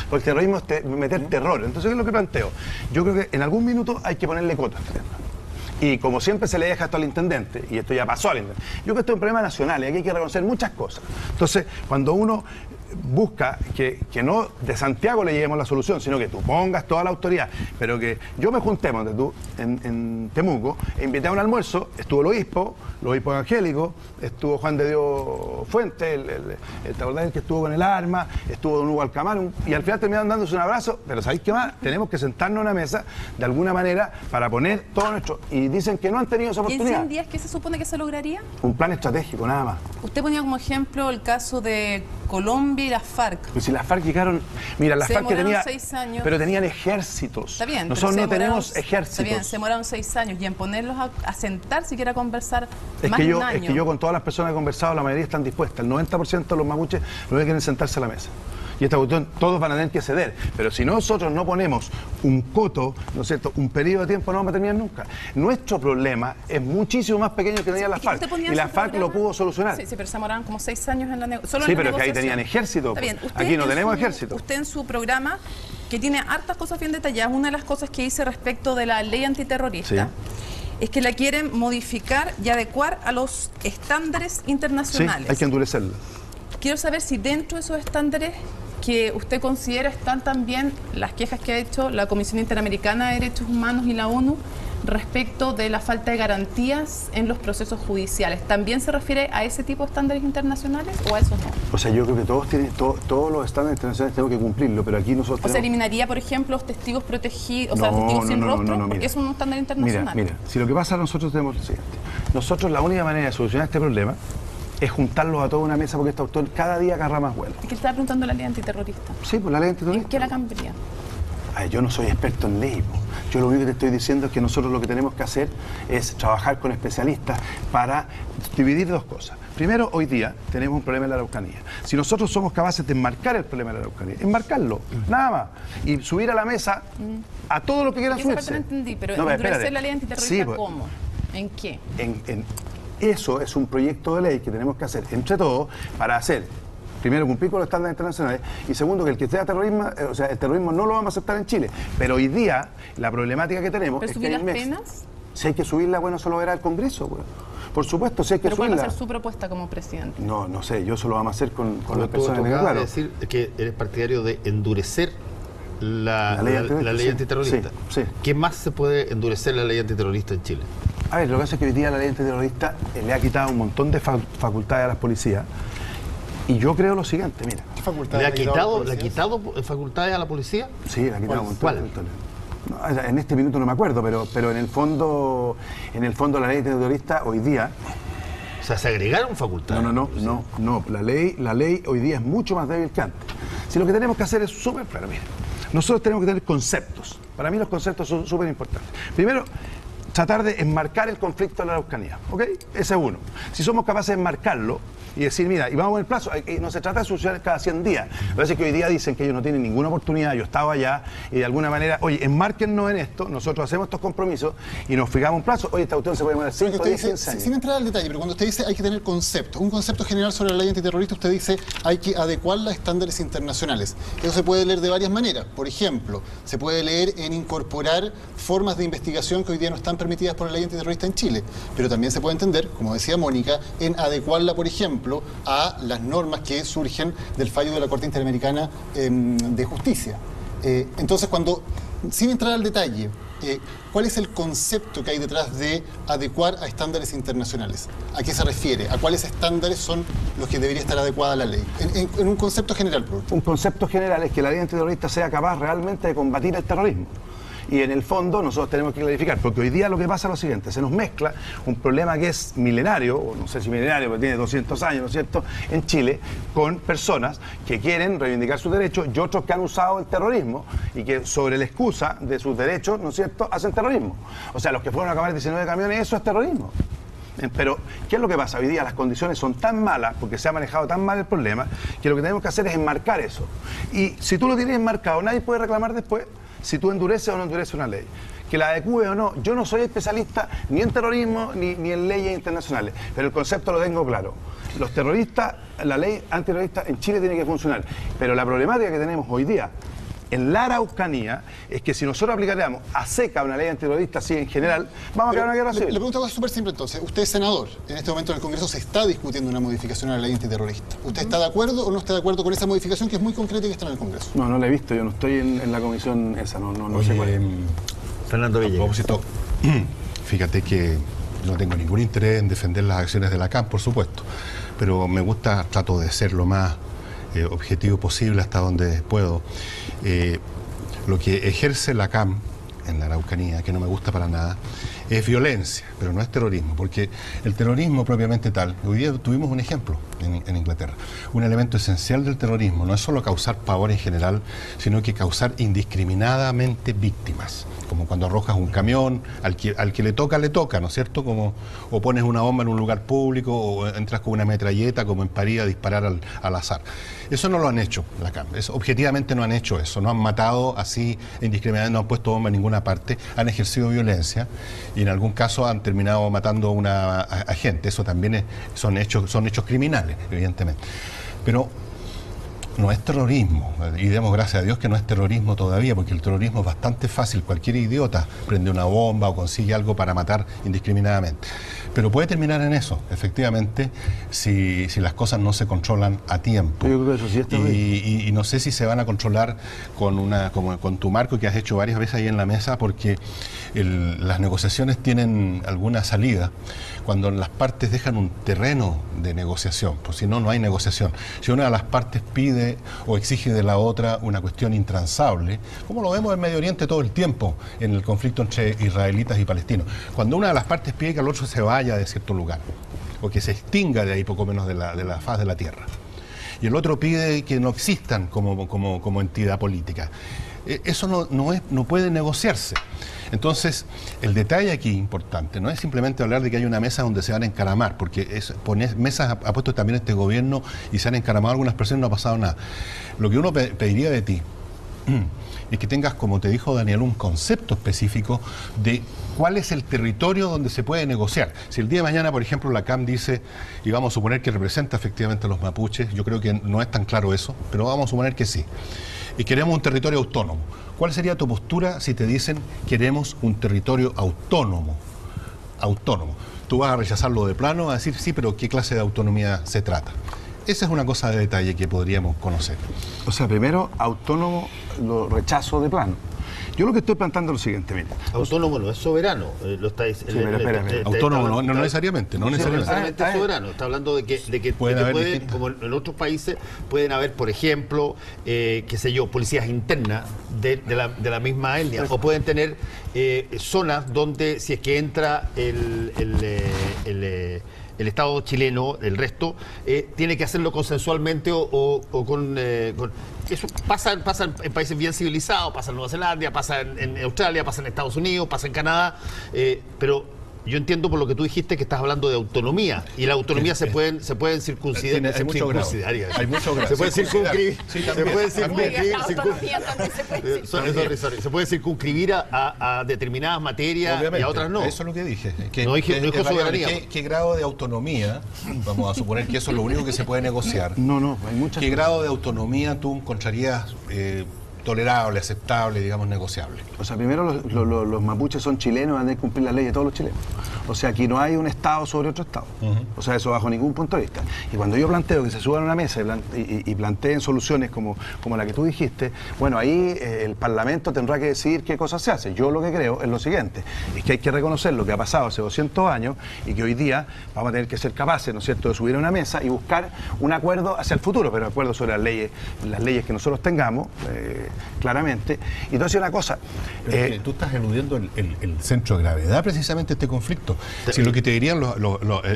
Porque el terrorismo es meter terror. Entonces, ¿qué es lo que planteo? Yo creo que en algún minuto hay que ponerle cotas. Y como siempre se le deja esto al intendente, y esto ya pasó al intendente, yo creo que esto es un problema nacional y aquí hay que reconocer muchas cosas. Entonces, cuando uno busca que no de Santiago le lleguemos la solución, sino que tú pongas toda la autoridad, pero que yo me junté en Temuco, e invité a un almuerzo, estuvo el obispo evangélico, estuvo Juan de Dios Fuentes, el que estuvo con el arma, estuvo don Hugo Alcamar, y al final terminaron dándose un abrazo, pero ¿sabéis qué más? Tenemos que sentarnos a una mesa de alguna manera para poner todo nuestro... Y dicen que no han tenido esa ¿Y en oportunidad. 100 días qué se supone que se lograría? Un plan estratégico, nada más. Usted ponía como ejemplo el caso de Colombia y las FARC. Pues si las FARC llegaron... Mira, las Se FARC que demoraron tenía... 6 años. Pero tenían ejércitos. Está bien. Nosotros pero no tenemos ejércitos. Está bien, se demoraron 6 años. Y en ponerlos a sentar, siquiera a conversar más que de yo, un año. Es que yo con todas las personas que he conversado, la mayoría están dispuestas. El 90% de los mapuches lo que quieren es sentarse a la mesa. Y esta cuestión todos van a tener que ceder. Pero si nosotros no ponemos un coto, ¿no es cierto?, un periodo de tiempo, no vamos a terminar nunca. Nuestro problema es muchísimo más pequeño que tenía las FARC. Y la FARC lo pudo solucionar. Sí, pero se demoraron como 6 años en la negociación. Sí, pero es que ahí tenían ejército. Aquí no tenemos ejército. Usted en su programa, que tiene hartas cosas bien detalladas, una de las cosas que dice respecto de la ley antiterrorista, es que la quieren modificar y adecuar a los estándares internacionales. Sí, hay que endurecerla. Quiero saber si dentro de esos estándares que usted considera están también las quejas que ha hecho la Comisión Interamericana de Derechos Humanos y la ONU respecto de la falta de garantías en los procesos judiciales. ¿También se refiere a ese tipo de estándares internacionales o a esos no? O sea, yo creo que todos los estándares internacionales tenemos que cumplirlo, pero aquí nosotros... ¿O se eliminaría, por ejemplo, los testigos protegidos, o sea, los testigos sin rostro? Porque mira, es un estándar internacional. Mira, si lo que pasa nosotros tenemos lo siguiente. Nosotros la única manera de solucionar este problema es juntarlos a toda una mesa porque este autor cada día agarra más vuelo. Es que estaba preguntando la ley antiterrorista. Sí, pues la ley antiterrorista. ¿En qué la cambiaría? Ay, yo no soy experto en ley. Yo lo único que te estoy diciendo es que nosotros lo que tenemos que hacer es trabajar con especialistas para dividir dos cosas. Primero, hoy día tenemos un problema en la Araucanía. Si nosotros somos capaces de enmarcar el problema de la Araucanía, enmarcarlo, nada más, y subir a la mesa a todo lo que quieran subirse. Esa parte no entendí, pero No, endurecer la ley antiterrorista, sí, pues, ¿cómo? ¿En qué? Eso es un proyecto de ley que tenemos que hacer entre todos para hacer, primero, cumplir con los estándares internacionales y segundo, que el que sea terrorismo, o sea, el terrorismo no lo vamos a aceptar en Chile. Pero hoy día la problemática que tenemos ¿Pero es subir que las penas? Si hay que subirla, bueno, eso lo verá el Congreso, pues. Por supuesto, si hay que ¿Pero cuál va subirla. a ser su propuesta como presidente? No sé, yo eso lo vamos a hacer con las Tú personas que acabas claro. de decir que eres partidario de endurecer la ley sí, antiterrorista. sí. ¿Qué más se puede endurecer la ley antiterrorista en Chile? A ver, lo que pasa es que hoy día la ley antiterrorista le ha quitado un montón de facultades a las policías. Y yo creo lo siguiente, mira. ¿Qué facultad ¿Le ha quitado facultades a la policía? Sí, le ha quitado un montón ¿Cuál? de facultades. No, en este minuto no me acuerdo, pero en el fondo la ley antiterrorista hoy día... O sea, se agregaron facultades. No. La ley hoy día es mucho más débil que antes. Si lo que tenemos que hacer es súper claro, mira. Nosotros tenemos que tener conceptos. Para mí los conceptos son súper importantes. Primero, tratar de enmarcar el conflicto de la Araucanía, ¿ok? Ese es uno. Si somos capaces de enmarcarlo, y decir, mira, y vamos con el plazo. No se trata de solucionar cada 100 días. Lo que pasa es que hoy día dicen que ellos no tienen ninguna oportunidad, yo estaba allá, y de alguna manera, oye, enmárquennos en esto, nosotros hacemos estos compromisos y nos fijamos un plazo. Oye, esta cuestión se puede demorar 5 o 10, 15 años. Sin entrar al detalle, pero cuando usted dice hay que tener conceptos, un concepto general sobre la ley antiterrorista, usted dice hay que adecuarla a estándares internacionales. Eso se puede leer de varias maneras. Por ejemplo, se puede leer en incorporar formas de investigación que hoy día no están permitidas por la ley antiterrorista en Chile, pero también se puede entender, como decía Mónica, en adecuarla, por ejemplo, a las normas que surgen del fallo de la Corte Interamericana de Justicia. Entonces, sin entrar al detalle, ¿cuál es el concepto que hay detrás de adecuar a estándares internacionales? ¿A qué se refiere? ¿A cuáles estándares son los que debería estar adecuada la ley? En un concepto general, por último. Un concepto general es que la ley antiterrorista sea capaz realmente de combatir el terrorismo. Y en el fondo nosotros tenemos que clarificar, porque hoy día lo que pasa es lo siguiente, se nos mezcla un problema que es milenario, o no sé si milenario, pero tiene 200 años, ¿no es cierto?, en Chile, con personas que quieren reivindicar sus derechos y otros que han usado el terrorismo y que sobre la excusa de sus derechos, ¿no es cierto?, hacen terrorismo. O sea, los que fueron a acabar 19 camiones, eso es terrorismo. Pero, ¿qué es lo que pasa? Hoy día las condiciones son tan malas, porque se ha manejado tan mal el problema, que lo que tenemos que hacer es enmarcar eso. Y si tú lo tienes enmarcado, nadie puede reclamar después si tú endureces o no endureces una ley. Que la adecúe o no, yo no soy especialista ni en terrorismo ni en leyes internacionales, pero el concepto lo tengo claro. Los terroristas, la ley antiterrorista en Chile tiene que funcionar, pero la problemática que tenemos hoy día en la Araucanía es que si nosotros aplicáramos a seca una ley antiterrorista así en general, vamos a crear una guerra civil. Le pregunto algo súper simple entonces. Usted es senador. En este momento en el Congreso se está discutiendo una modificación a la ley antiterrorista. ¿Usted está de acuerdo o no está de acuerdo con esa modificación que es muy concreta y que está en el Congreso? No la he visto. Yo no estoy en la comisión esa. No Oye, sé cuál es. Fernando Villegas. A propósito, fíjate que no tengo ningún interés en defender las acciones de la CAM, por supuesto, pero me gusta, trato de ser lo más objetivo posible hasta donde puedo. Lo que ejerce la CAM en la Araucanía, que no me gusta para nada, es violencia, pero no es terrorismo, porque el terrorismo propiamente tal, hoy día tuvimos un ejemplo en Inglaterra, un elemento esencial del terrorismo no es solo causar pavor en general, sino que causar indiscriminadamente víctimas, como cuando arrojas un camión, al que le toca, ¿no es cierto? Como, o pones una bomba en un lugar público, o entras con una metralleta, como en París, a disparar al azar. Eso no lo han hecho la CAM, objetivamente no han hecho eso, no han matado así indiscriminadamente, no han puesto bomba en ninguna parte, han ejercido violencia y en algún caso han terminado matando a una agente. Eso también son hechos criminales, evidentemente. Pero no es terrorismo, y demos gracias a Dios que no es terrorismo todavía, porque el terrorismo es bastante fácil, cualquier idiota prende una bomba o consigue algo para matar indiscriminadamente. Pero puede terminar en eso, efectivamente, si las cosas no se controlan a tiempo. Yo creo que eso sí está bien. Y no sé si se van a controlar con tu marco que has hecho varias veces ahí en la mesa, porque las negociaciones tienen alguna salida cuando las partes dejan un terreno de negociación, pues si no, no hay negociación. Si una de las partes pide o exige de la otra una cuestión intransable, como lo vemos en Medio Oriente todo el tiempo, en el conflicto entre israelitas y palestinos, cuando una de las partes pide que el otro se vaya de cierto lugar, o que se extinga de ahí poco menos de la faz de la tierra, y el otro pide que no existan como entidad política, eso no puede negociarse. Entonces, el detalle aquí importante no es simplemente hablar de que hay una mesa donde se van a encaramar, porque mesas ha puesto también este gobierno y se han encaramado algunas personas y no ha pasado nada. Lo que uno pediría de ti es que tengas, como te dijo Daniel, un concepto específico de cuál es el territorio donde se puede negociar. Si el día de mañana, por ejemplo, la CAM dice, y vamos a suponer que representa efectivamente a los mapuches, yo creo que no es tan claro eso, pero vamos a suponer que sí, y queremos un territorio autónomo. ¿Cuál sería tu postura si te dicen queremos un territorio autónomo? Autónomo. Tú vas a rechazarlo de plano, a decir sí, pero ¿qué clase de autonomía se trata? Esa es una cosa de detalle que podríamos conocer. O sea, primero, autónomo lo rechazo de plano. Yo lo que estoy planteando es lo siguiente, mire. Autónomo no es soberano, lo estáis... Sí, espera. Autónomo no necesariamente, no necesariamente. Es soberano. Está hablando de que pueden, como en otros países, pueden haber, por ejemplo, qué sé yo, policías internas de la misma etnia, o pueden tener zonas donde si es que entra el Estado chileno, el resto, tiene que hacerlo consensualmente o con... Eso pasa en países bien civilizados, pasa en Nueva Zelanda, pasa en Australia, pasa en Estados Unidos, pasa en Canadá, pero yo entiendo por lo que tú dijiste que estás hablando de autonomía, y la autonomía se pueden circuncidar. Hay mucho grado. Hay mucho grado. Se puede circunscribir. Se puede circunscribir a determinadas materias. Obviamente, y a otras no. Eso es lo que dije. No dije soberanía. ¿Qué grado de autonomía, vamos a suponer que eso es lo único que se puede negociar? No, hay muchas ¿Qué cosas. grado de autonomía tú encontrarías tolerable, aceptable, digamos, negociable? O sea, primero los mapuches son chilenos, van a tener que cumplir las leyes de todos los chilenos. O sea, aquí no hay un Estado sobre otro Estado. O sea, eso bajo ningún punto de vista. Y cuando yo planteo que se suban a una mesa y planteen soluciones como la que tú dijiste, bueno, ahí el Parlamento tendrá que decidir qué cosas se hacen. Yo lo que creo es lo siguiente, es que hay que reconocer lo que ha pasado hace 200 años y que hoy día vamos a tener que ser capaces, ¿no es cierto?, de subir a una mesa y buscar un acuerdo hacia el futuro, pero acuerdo sobre las leyes que nosotros tengamos, claramente. Y entonces una cosa... Pero tú estás eludiendo el centro de gravedad precisamente de este conflicto. Si lo que te dirían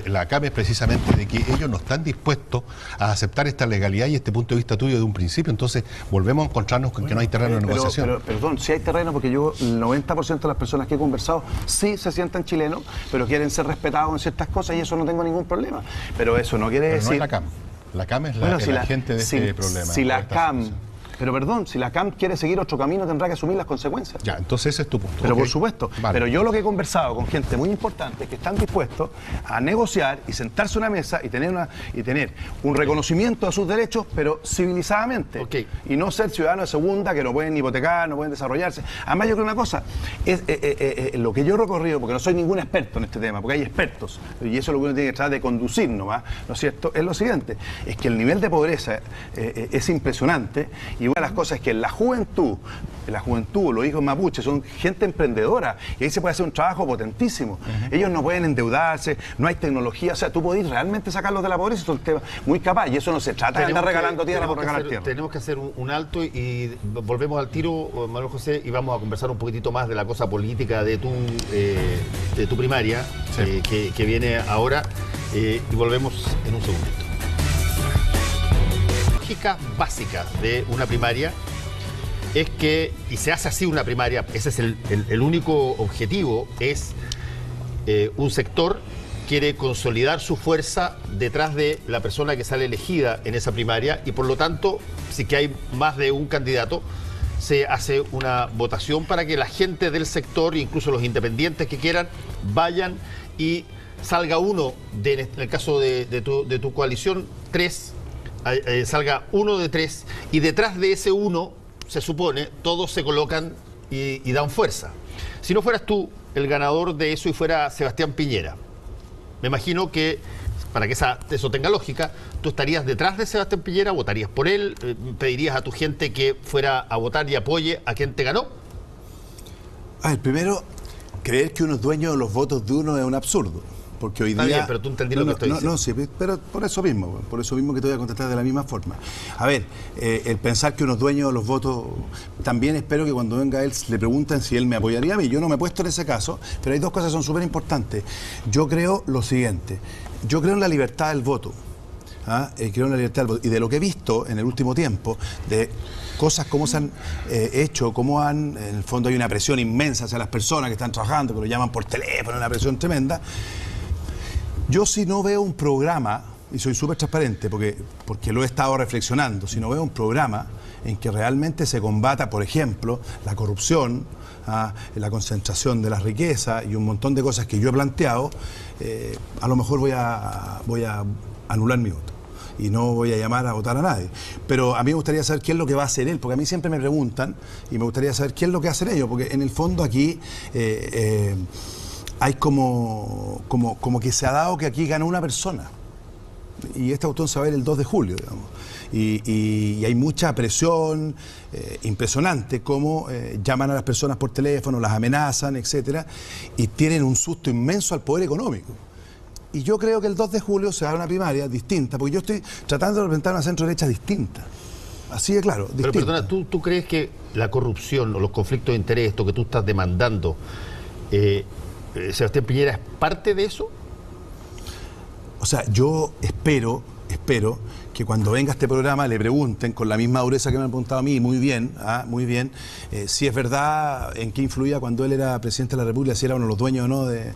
la CAM es precisamente de que ellos no están dispuestos a aceptar esta legalidad y este punto de vista tuyo de un principio, entonces volvemos a encontrarnos con que no hay terreno de negociación. Pero, perdón, sí hay terreno, porque yo, el 90% de las personas que he conversado sí se sienten chilenos, pero quieren ser respetados en ciertas cosas y eso no tengo ningún problema. Pero eso no quiere Pero decir... no es la CAM. La CAM es la gente de este problema. Si la CAM... Pero perdón, si la CAM quiere seguir otro camino tendrá que asumir las consecuencias. Ya, entonces ese es tu punto. Pero okay. por supuesto. Vale. Pero yo lo que he conversado con gente muy importante que están dispuestos a negociar y sentarse a una mesa y tener un reconocimiento a sus derechos, pero civilizadamente. Okay. Y no ser ciudadanos de segunda que no pueden hipotecar, no pueden desarrollarse. Además, yo creo una cosa, lo que yo he recorrido, porque no soy ningún experto en este tema, porque hay expertos, y eso es lo que uno tiene que tratar de conducir nomás, ¿no es cierto? Es lo siguiente, es que el nivel de pobreza es impresionante. Y una de las cosas es que la juventud, los hijos mapuches, son gente emprendedora y ahí se puede hacer un trabajo potentísimo. Ellos no pueden endeudarse, no hay tecnología, o sea, tú podés realmente sacarlos de la pobreza, es un tema muy capaz y eso no se trata de andar regalando tierra por regalar tierra. Tenemos que hacer un alto y volvemos al tiro, Manuel José, y vamos a conversar un poquitito más de la cosa política de tu primaria, sí, que viene ahora, y volvemos en un segundito. Básicas de una primaria es que, y se hace así una primaria, ese es el único objetivo, es un sector quiere consolidar su fuerza detrás de la persona que sale elegida en esa primaria y por lo tanto, si que hay más de un candidato, se hace una votación para que la gente del sector, incluso los independientes que quieran, vayan y salga uno, en el caso de tu coalición, 3, salga uno de 3 y detrás de ese uno, se supone, todos se colocan y dan fuerza. Si no fueras tú el ganador de eso y fuera Sebastián Piñera, me imagino que, para que eso tenga lógica, tú estarías detrás de Sebastián Piñera, votarías por él, pedirías a tu gente que fuera a votar y apoye a quien te ganó. A ver, primero, creer que uno es dueño de los votos de uno es un absurdo. Porque hoy Está día... bien, pero tú entendí lo que estoy diciendo. No, sí, pero por eso mismo que te voy a contestar de la misma forma. A ver, el pensar que uno es dueño de los votos, también espero que cuando venga él le pregunten si él me apoyaría a mí. Yo no me he puesto en ese caso, pero hay dos cosas que son súper importantes. Yo creo lo siguiente, yo creo en la libertad del voto. Creo en la libertad del voto. Y de lo que he visto en el último tiempo, de cosas como se han hecho, en el fondo hay una presión inmensa hacia las personas que están trabajando, que lo llaman por teléfono, una presión tremenda. Yo si no veo un programa, y soy súper transparente porque lo he estado reflexionando, si no veo un programa en que realmente se combata, por ejemplo, la corrupción, la concentración de las riquezas y un montón de cosas que yo he planteado, a lo mejor voy a anular mi voto. Y no voy a llamar a votar a nadie. Pero a mí me gustaría saber qué es lo que va a hacer él, porque a mí siempre me preguntan, y me gustaría saber qué es lo que hacen ellos, porque en el fondo aquí... hay como que se ha dado que aquí ganó una persona y esta cuestión se va a ver el 2 de julio, digamos. Y hay mucha presión impresionante, como llaman a las personas por teléfono, las amenazan, etcétera, y tienen un susto inmenso al poder económico. Y yo creo que el 2 de julio se va a dar una primaria distinta, porque yo estoy tratando de representar una centro-derecha distinta. Así de claro, distinta. Pero perdona, ¿tú crees que la corrupción o los conflictos de interés, esto que tú estás demandando, Sebastián Piñera es parte de eso? O sea, yo espero que cuando venga este programa le pregunten con la misma dureza que me han preguntado a mí, muy bien, si es verdad en qué influía cuando él era presidente de la República, si era uno de los dueños o no de...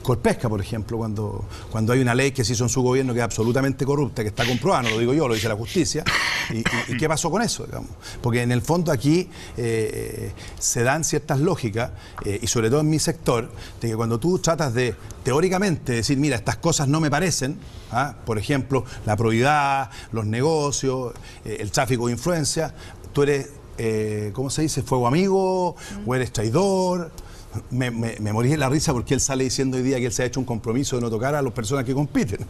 Colpesca, por ejemplo, cuando hay una ley que se hizo en su gobierno que es absolutamente corrupta, que está comprobada, no lo digo yo, lo dice la justicia. ¿Y qué pasó con eso, digamos? Porque en el fondo aquí se dan ciertas lógicas, y sobre todo en mi sector, de que cuando tú tratas de, teóricamente, decir, mira, estas cosas no me parecen, por ejemplo, la probidad, los negocios, el tráfico de influencia, tú eres, ¿cómo se dice?, fuego amigo, o eres traidor. Me morí de la risa porque él sale diciendo hoy día que él se ha hecho un compromiso de no tocar a las personas que compiten,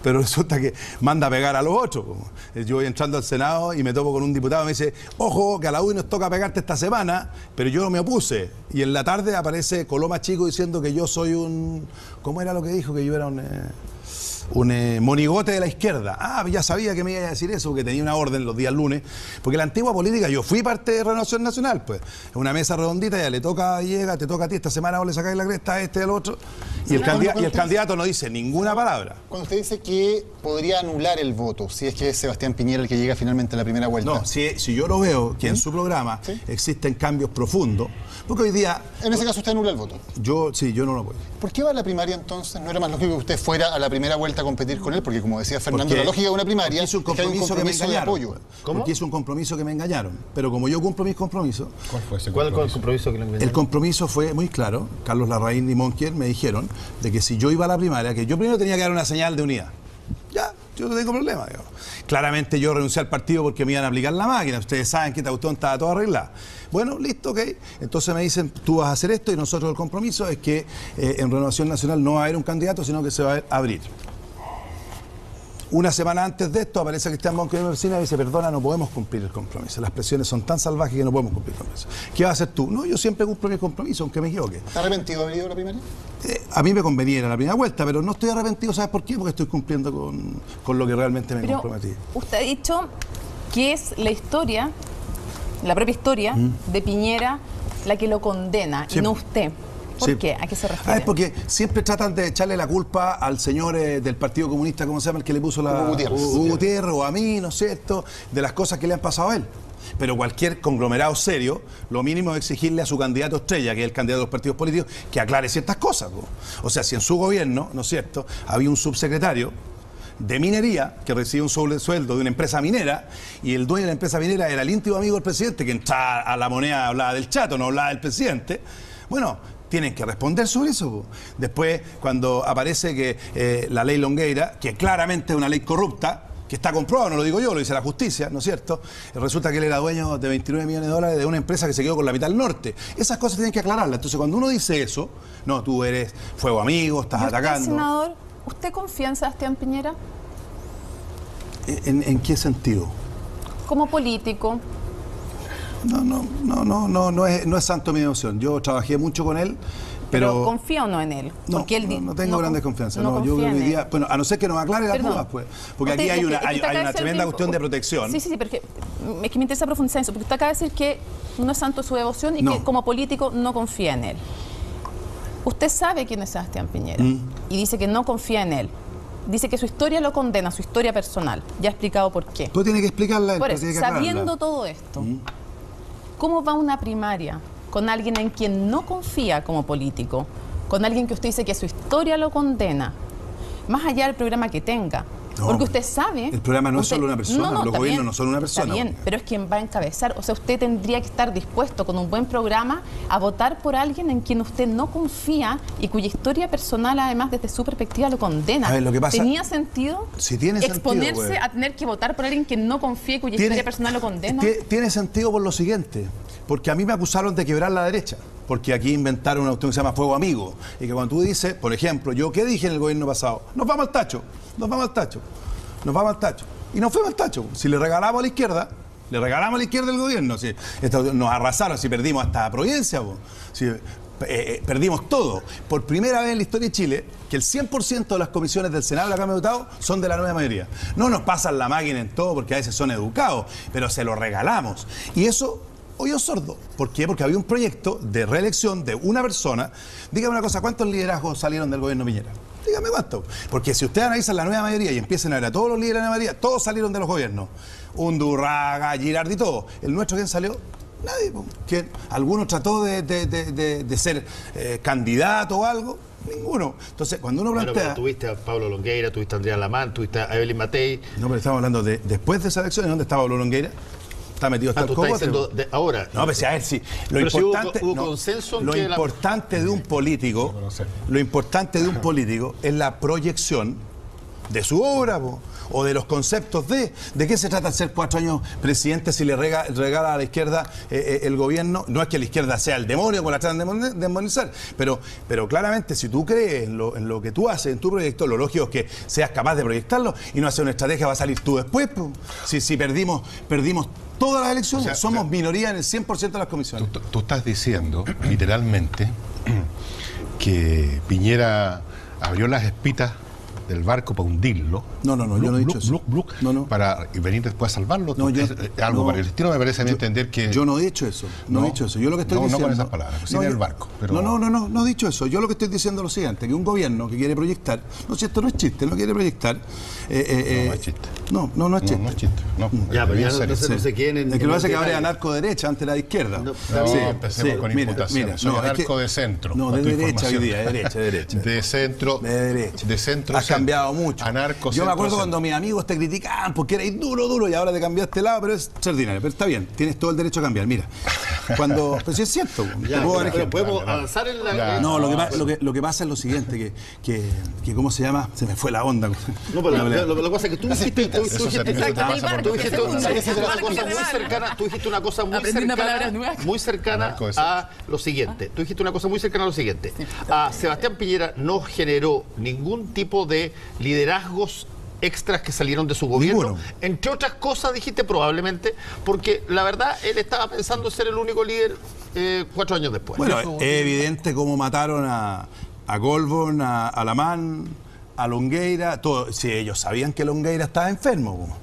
pero resulta que manda a pegar a los otros. Yo voy entrando al Senado y me topo con un diputado y me dice, ojo, que a la UDI nos toca pegarte esta semana, pero yo no me opuse. Y en la tarde aparece Coloma Chico diciendo que yo soy un... ¿Cómo era lo que dijo? Que yo era un monigote de la izquierda. Ya sabía que me iba a decir eso, porque tenía una orden los días lunes, porque la antigua política, yo fui parte de Renovación Nacional, pues, en una mesa redondita, ya le toca, llega, te toca a ti, esta semana vos le sacáis la cresta a este y al otro, y el candidato no dice ninguna palabra. Cuando usted dice que podría anular el voto, si es que es Sebastián Piñera el que llega finalmente a la primera vuelta. No, si yo lo veo, que en su programa existen cambios profundos, porque hoy día... En ese caso usted anula el voto. Yo no lo apoyo. ¿Por qué va a la primaria entonces? ¿No era más lógico que usted fuera a la primera vuelta a competir con él? Porque como decía Fernando, la lógica de una primaria es un compromiso que me engañaron. De apoyo. ¿Cómo? Porque es un compromiso que me engañaron. Pero como yo cumplo mis compromisos... ¿Cuál fue ese ¿Cuál compromiso? el compromiso que le engañaron? El compromiso fue muy claro. Carlos Larraín y Monquier me dijeron de que si yo iba a la primaria, que yo primero tenía que dar una señal de unidad. Ya, yo no tengo problema, digamos. Claramente yo renuncié al partido porque me iban a aplicar la máquina. Ustedes saben que esta cuestión estaba todo arreglada. Bueno, listo, ok. Entonces me dicen, tú vas a hacer esto, y nosotros el compromiso es que en Renovación Nacional no va a haber un candidato, sino que se va a abrir. Una semana antes de esto aparece Cristian Monquillo en mi oficina y dice, perdona, no podemos cumplir el compromiso. Las presiones son tan salvajes que no podemos cumplir el compromiso. ¿Qué vas a hacer tú? No, yo siempre cumplo mi compromiso, aunque me equivoque. ¿Está arrepentido de haber ido a la primaria? A mí me convenía ir a la primera vuelta, pero no estoy arrepentido, ¿sabes por qué? Porque estoy cumpliendo con lo que realmente me comprometí. Usted ha dicho que es la historia, la propia historia de Piñera la que lo condena, y no usted. ¿Por qué? ¿A qué se refiere? Es porque siempre tratan de echarle la culpa al señor del Partido Comunista, ¿cómo se llama? El que le puso la... Hugo Gutiérrez, o a mí, ¿no es cierto? De las cosas que le han pasado a él. Pero cualquier conglomerado serio, lo mínimo es exigirle a su candidato estrella, que es el candidato de los partidos políticos, que aclare ciertas cosas. O sea, si en su gobierno, ¿no es cierto?, había un subsecretario de minería que recibía un sueldo de una empresa minera, y el dueño de la empresa minera era el íntimo amigo del presidente, que entraba a la moneda, hablaba del chato, no hablaba del presidente. Bueno, tienen que responder sobre eso. Después, cuando aparece que la ley Longueira, que claramente es una ley corrupta, que está comprobado, no lo digo yo, lo dice la justicia, ¿no es cierto? Resulta que él era dueño de 29 millones de dólares de una empresa que se quedó con la mitad del norte. Esas cosas tienen que aclararlas. Entonces, cuando uno dice eso, no, tú eres fuego amigo, estás atacando. Senador, ¿usted confía en Sebastián Piñera? ¿En qué sentido? Como político. No es santo mi devoción. Yo trabajé mucho con él, pero ¿confía o no en él? Porque no tengo gran desconfianza. Yo creo que hoy día, bueno, a no ser que nos aclare las dudas, pues. Porque aquí hay una tremenda cuestión de protección. Sí, pero es que me interesa profundizar en eso, porque usted acaba de decir que no es santo su devoción y que como político no confía en él. Usted sabe quién es Sebastián Piñera y dice que no confía en él. Dice que su historia lo condena, su historia personal. Ya ha explicado por qué. Tú tienes que explicarla. Por eso, sabiendo todo esto, ¿cómo va una primaria con alguien en quien no confía como político? Con alguien que usted dice que su historia lo condena, más allá del programa que tenga. Porque usted sabe... El programa no es solo una persona, los gobiernos no son una persona. Está bien, pero es quien va a encabezar. O sea, usted tendría que estar dispuesto con un buen programa a votar por alguien en quien usted no confía y cuya historia personal, además, desde su perspectiva, lo condena. A ver, lo que pasa... ¿Tenía sentido exponerse a tener que votar por alguien que no confía y cuya historia personal lo condena? Tiene sentido por lo siguiente, porque a mí me acusaron de quebrar la derecha, porque aquí inventaron una cuestión que se llama fuego amigo, y que cuando tú dices, por ejemplo, yo ¿qué dije en el gobierno pasado? Nos vamos al tacho. Y nos fuimos al tacho. Si le regalamos a la izquierda el gobierno. Si nos arrasaron, si perdimos hasta Providencia, si, perdimos todo. Por primera vez en la historia de Chile, que el 100% de las comisiones del Senado y la Cámara de Diputados son de la nueva mayoría. No nos pasan la máquina en todo porque a veces son educados, pero se lo regalamos. Y eso... Oído sordo. ¿Por qué? Porque había un proyecto de reelección de una persona. Dígame una cosa, ¿cuántos liderazgos salieron del gobierno Piñera? Dígame cuánto. Porque si ustedes analizan la nueva mayoría y empiezan a ver a todos los líderes de la nueva mayoría, todos salieron de los gobiernos. Undurraga, Girardi, todo. ¿El nuestro quién salió? Nadie. ¿Quién? ¿Alguno trató de ser candidato o algo? Ninguno. Entonces, cuando uno Bueno, plantea... pero tuviste a Pablo Longueira, tuviste a Andrea Lamán, tuviste a Evelyn Matei. No, pero estamos hablando de después de esa elección. ¿Dónde estaba Pablo Longueira? Está metido hasta el Tú estás cogote. diciendo de ahora. No, pues a ver si lo Pero si importante, hubo no, consenso en lo que importante de un político, lo importante de un político es la proyección de su obra, o de los conceptos de qué se trata de ser 4 años presidente si le regala a la izquierda el gobierno. No es que la izquierda sea el demonio, como la tratan de demonizar, pero claramente si tú crees en lo que tú haces, en tu proyecto, lo lógico es que seas capaz de proyectarlo y no hacer una estrategia, va a salir tú después. Si perdimos todas las elecciones, somos minoría en el 100% de las comisiones. Tú estás diciendo, literalmente, que Piñera abrió las espitas del barco para hundirlo. No, yo no he dicho eso. No. Para venir después a salvarlo. No, algo para el estilo me parece a mí entender que... Yo no he dicho eso. No he dicho eso. Yo lo que estoy diciendo... No con esas palabras, sin el barco. Pero... No he dicho eso. Yo lo que estoy diciendo es lo siguiente, que un gobierno que quiere proyectar... No, si esto no es chiste, no quiere proyectar... no es chiste. No es chiste. No es chiste. Ya, pero ya en serio. no se queden en... Es que lo hace que habría narco-derecha ante la izquierda. Empecemos con imputaciones. Soy narco de centro. No, de derecha hoy día, de derecha. De centro. De derecha. De centro. Has cambiado mucho. Yo me acuerdo cuando mis amigos te criticaban porque eres duro y ahora te cambiaste de lado, pero es extraordinario. Pero está bien, tienes todo el derecho a cambiar. Mira, pues sí es cierto. Ya, pero podemos avanzar en la... No, lo que pasa es lo siguiente, que ¿cómo se llama? Se me fue la onda. No, pero lo que pasa es que tú dijiste una cosa muy cercana a lo siguiente. Tú dijiste una cosa muy cercana a lo siguiente. Sebastián Piñera no generó ningún tipo de liderazgos extras que salieron de su gobierno. Ninguno. Entre otras cosas, dijiste probablemente, porque la verdad él estaba pensando ser el único líder 4 años después. Bueno, es evidente cómo mataron a Goldborn, a Lamán, a Longueira, todo. Si ellos sabían que Longueira estaba enfermo,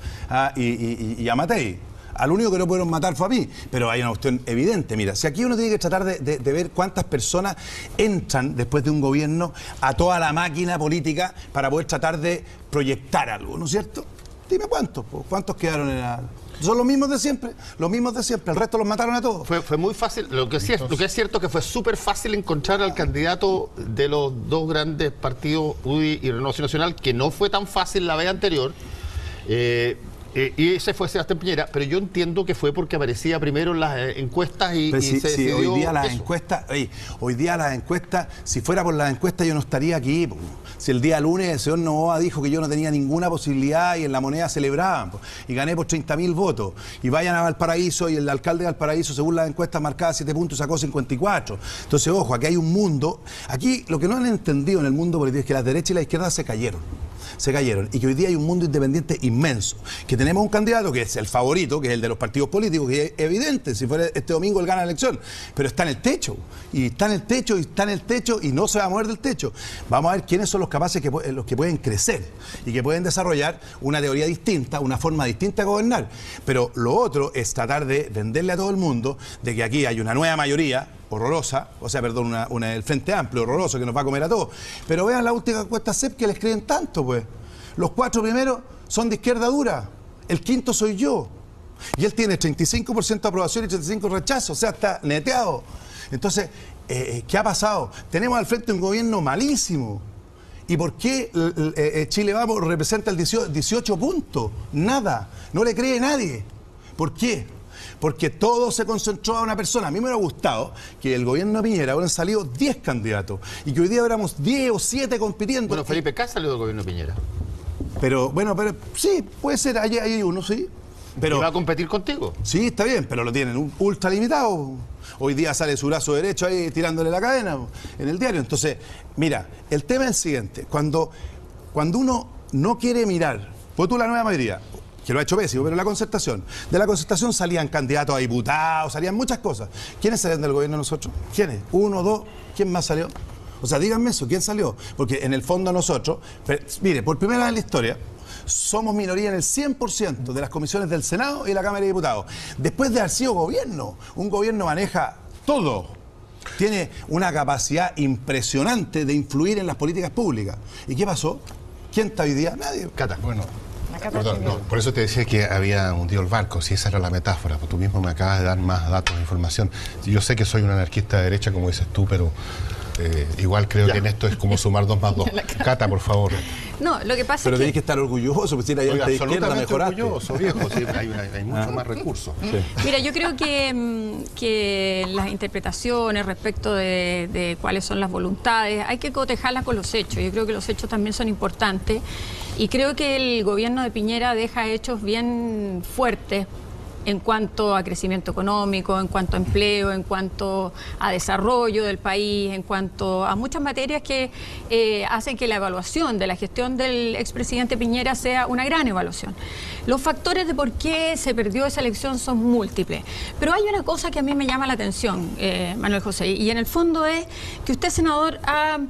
y a Matei. Al único que no pudieron matar fue a mí, pero hay una cuestión evidente. Mira, si aquí uno tiene que tratar de ver cuántas personas entran después de un gobierno a toda la máquina política para poder tratar de proyectar algo, ¿no es cierto? Dime cuántos quedaron en la... Son los mismos de siempre, el resto los mataron a todos. Fue muy fácil, lo que es cierto que fue súper fácil encontrar al candidato de los dos grandes partidos, UDI y Renovación Nacional, que no fue tan fácil la vez anterior. Y ese fue Sebastián Piñera, pero yo entiendo que fue porque aparecía primero en las encuestas y se decidió hoy día las eso. encuestas, si fuera por las encuestas yo no estaría aquí. Si el día lunes el señor Novoa dijo que yo no tenía ninguna posibilidad y en La Moneda celebraban, y gané por 30.000 votos, y vayan a Valparaíso y el alcalde de Valparaíso, según las encuestas, marcaba 7 puntos y sacó 54. Entonces, ojo, aquí hay un mundo, aquí lo que no han entendido en el mundo político es que la derecha y la izquierda se cayeron, y que hoy día hay un mundo independiente inmenso, que tenemos un candidato que es el favorito, que es el de los partidos políticos, que es evidente, si fuera este domingo él gana la elección, pero está en el techo, y no se va a mover del techo. Vamos a ver quiénes son los capaces, los que pueden crecer y que pueden desarrollar una teoría distinta, una forma distinta de gobernar. Pero lo otro es tratar de venderle a todo el mundo de que aquí hay una nueva mayoría horrorosa, el Frente Amplio horroroso que nos va a comer a todos. Pero vean la última encuesta CEP que les creen tanto, pues. Los 4 primeros son de izquierda dura, el quinto soy yo. Y él tiene 35% de aprobación y 35% rechazo, o sea, está neteado. Entonces, ¿qué ha pasado? Tenemos al frente un gobierno malísimo. ¿Y por qué Chile Vamos representa el 18 puntos? Nada, no le cree nadie. ¿Por qué? Porque todo se concentró a una persona. A mí me hubiera gustado que el gobierno de Piñera hubieran salido 10 candidatos y que hoy día éramos 10 o 7 compitiendo. Bueno, Felipe Cas salió del gobierno de Piñera. Pero sí, puede ser, hay uno, sí. Pero, ¿y va a competir contigo? Sí, está bien, pero lo tienen ultra limitado. Hoy día sale su brazo derecho ahí tirándole la cadena en el diario. Entonces, mira, el tema es el siguiente. Cuando uno no quiere mirar, pues tú la nueva mayoría, que lo ha hecho pésimo, pero de la concertación salían candidatos a diputados, salían muchas cosas. ¿Quiénes salían del gobierno de nosotros? ¿Quiénes? ¿1, 2? ¿Quién más salió? O sea, díganme eso, ¿quién salió? Porque en el fondo nosotros, mire, por primera vez en la historia, somos minoría en el 100% de las comisiones del Senado y de la Cámara de Diputados. Después de haber sido gobierno, un gobierno maneja todo. Tiene una capacidad impresionante de influir en las políticas públicas. ¿Y qué pasó? ¿Quién está hoy día? Nadie. Cata, bueno. Perdón, no, por eso te decía que había hundido el barco, si esa era la metáfora, pues tú mismo me acabas de dar más datos e información. Yo sé que soy un anarquista de derecha, como dices tú, pero igual creo que en esto es como sumar 2 más 2. Cata, por favor. No, lo que pasa Pero es que... tenés que estar orgulloso, pues si la Oiga, de izquierda absolutamente mejoraste. orgulloso, viejo. Sí, hay mucho más recursos. Mira, yo creo que las interpretaciones respecto de cuáles son las voluntades hay que cotejarlas con los hechos. Yo creo que los hechos también son importantes y creo que el gobierno de Piñera deja hechos bien fuertes en cuanto a crecimiento económico, en cuanto a empleo, en cuanto a desarrollo del país, en cuanto a muchas materias que hacen que la evaluación de la gestión del expresidente Piñera sea una gran evaluación. Los factores de por qué se perdió esa elección son múltiples, pero hay una cosa que a mí me llama la atención, Manuel José, y en el fondo es que usted, senador, ha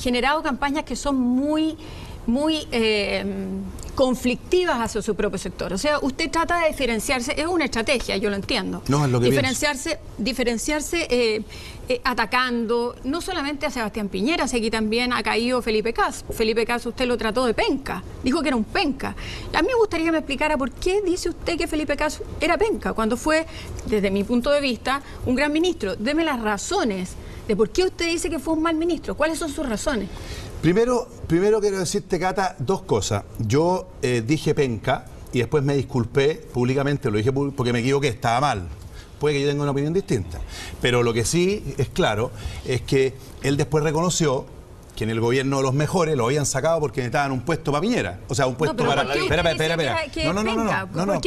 generado campañas que son muy conflictivas hacia su propio sector. O sea, usted trata de diferenciarse, es una estrategia, yo lo entiendo. No, es lo que diferenciarse atacando no solamente a Sebastián Piñera, si aquí también ha caído Felipe Cas. Felipe Cas usted lo trató de penca, dijo que era un penca. A mí me gustaría que me explicara por qué dice usted que Felipe Cas era penca, cuando fue, desde mi punto de vista, un gran ministro. Deme las razones de por qué usted dice que fue un mal ministro. ¿Cuáles son sus razones? Primero quiero decirte, Cata, 2 cosas. Yo dije penca y después me disculpé públicamente, lo dije porque me equivoqué, estaba mal. Puede que yo tenga una opinión distinta. Pero lo que sí es claro es que él después reconoció que en el gobierno de los mejores lo habían sacado porque necesitaban un puesto para Piñera. O sea, un puesto para... Espera. ¿Por qué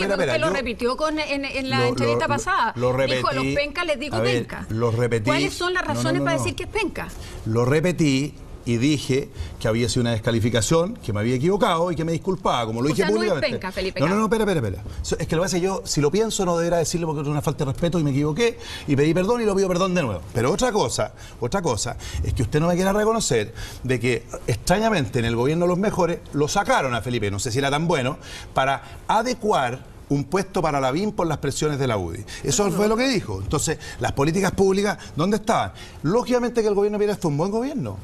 usted lo repitió en la entrevista pasada? Lo repetí. Dijo, los pencas les digo penca. Lo repetí. ¿Cuáles son las razones para decir que es penca? Lo repetí y dije que había sido una descalificación, que me había equivocado y que me disculpaba, como lo dije públicamente. No es penca, Felipe. No, espera. Es que lo que pasa es que yo, si lo pienso, no debería decirlo porque es una falta de respeto y me equivoqué y pedí perdón y lo pido perdón de nuevo. Pero otra cosa es que usted no me quiera reconocer de que extrañamente en el gobierno de los mejores lo sacaron a Felipe, no sé si era tan bueno, para adecuar un puesto para la BIM por las presiones de la UDI. Eso fue lo que dijo. Entonces, las políticas públicas, ¿dónde estaban? Lógicamente que el gobierno de Piñera fue un buen gobierno.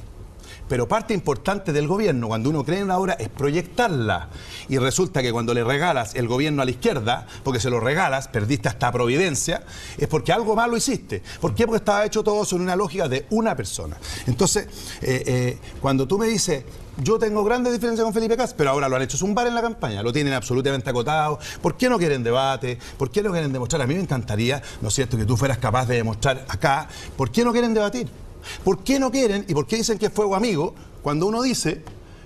Pero parte importante del gobierno, cuando uno cree en una obra, es proyectarla. Y resulta que cuando le regalas el gobierno a la izquierda, porque se lo regalas, perdiste hasta Providencia, es porque algo malo hiciste. ¿Por qué? Porque estaba hecho todo sobre una lógica de una persona. Entonces, cuando tú me dices... Yo tengo grandes diferencias con Felipe Cas, pero ahora lo han hecho zumbar en la campaña, lo tienen absolutamente acotado. ¿Por qué no quieren debate? ¿Por qué no quieren demostrar? A mí me encantaría, ¿no es cierto?, que tú fueras capaz de demostrar acá, ¿por qué no quieren debatir? ¿Por qué no quieren y por qué dicen que es fuego amigo cuando uno dice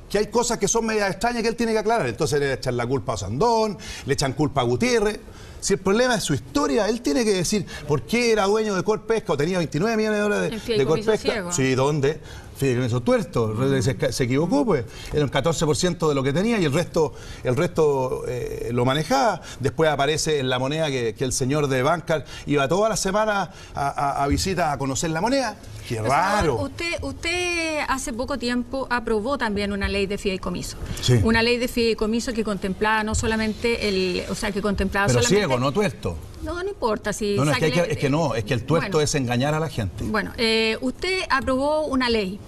que hay cosas que son medias extrañas que él tiene que aclarar? Entonces le echan la culpa a Osandón, le echan culpa a Gutiérrez. Si el problema es su historia, él tiene que decir por qué era dueño de Corpesca o tenía 29 millones de dólares de Corpesca. Sí, ¿dónde? Fideicomiso tuerto, se equivocó, pues. Era un 14% de lo que tenía y el resto lo manejaba. Después aparece en la moneda que el señor de Bancar iba todas las semanas a visita a conocer la moneda. ¡Qué raro! Usted hace poco tiempo aprobó también una ley de fideicomiso. Sí. Una ley de fideicomiso que contemplaba no solamente Pero ciego, no tuerto. No importa si... No, es que el tuerto es engañar a la gente. Bueno, usted aprobó una ley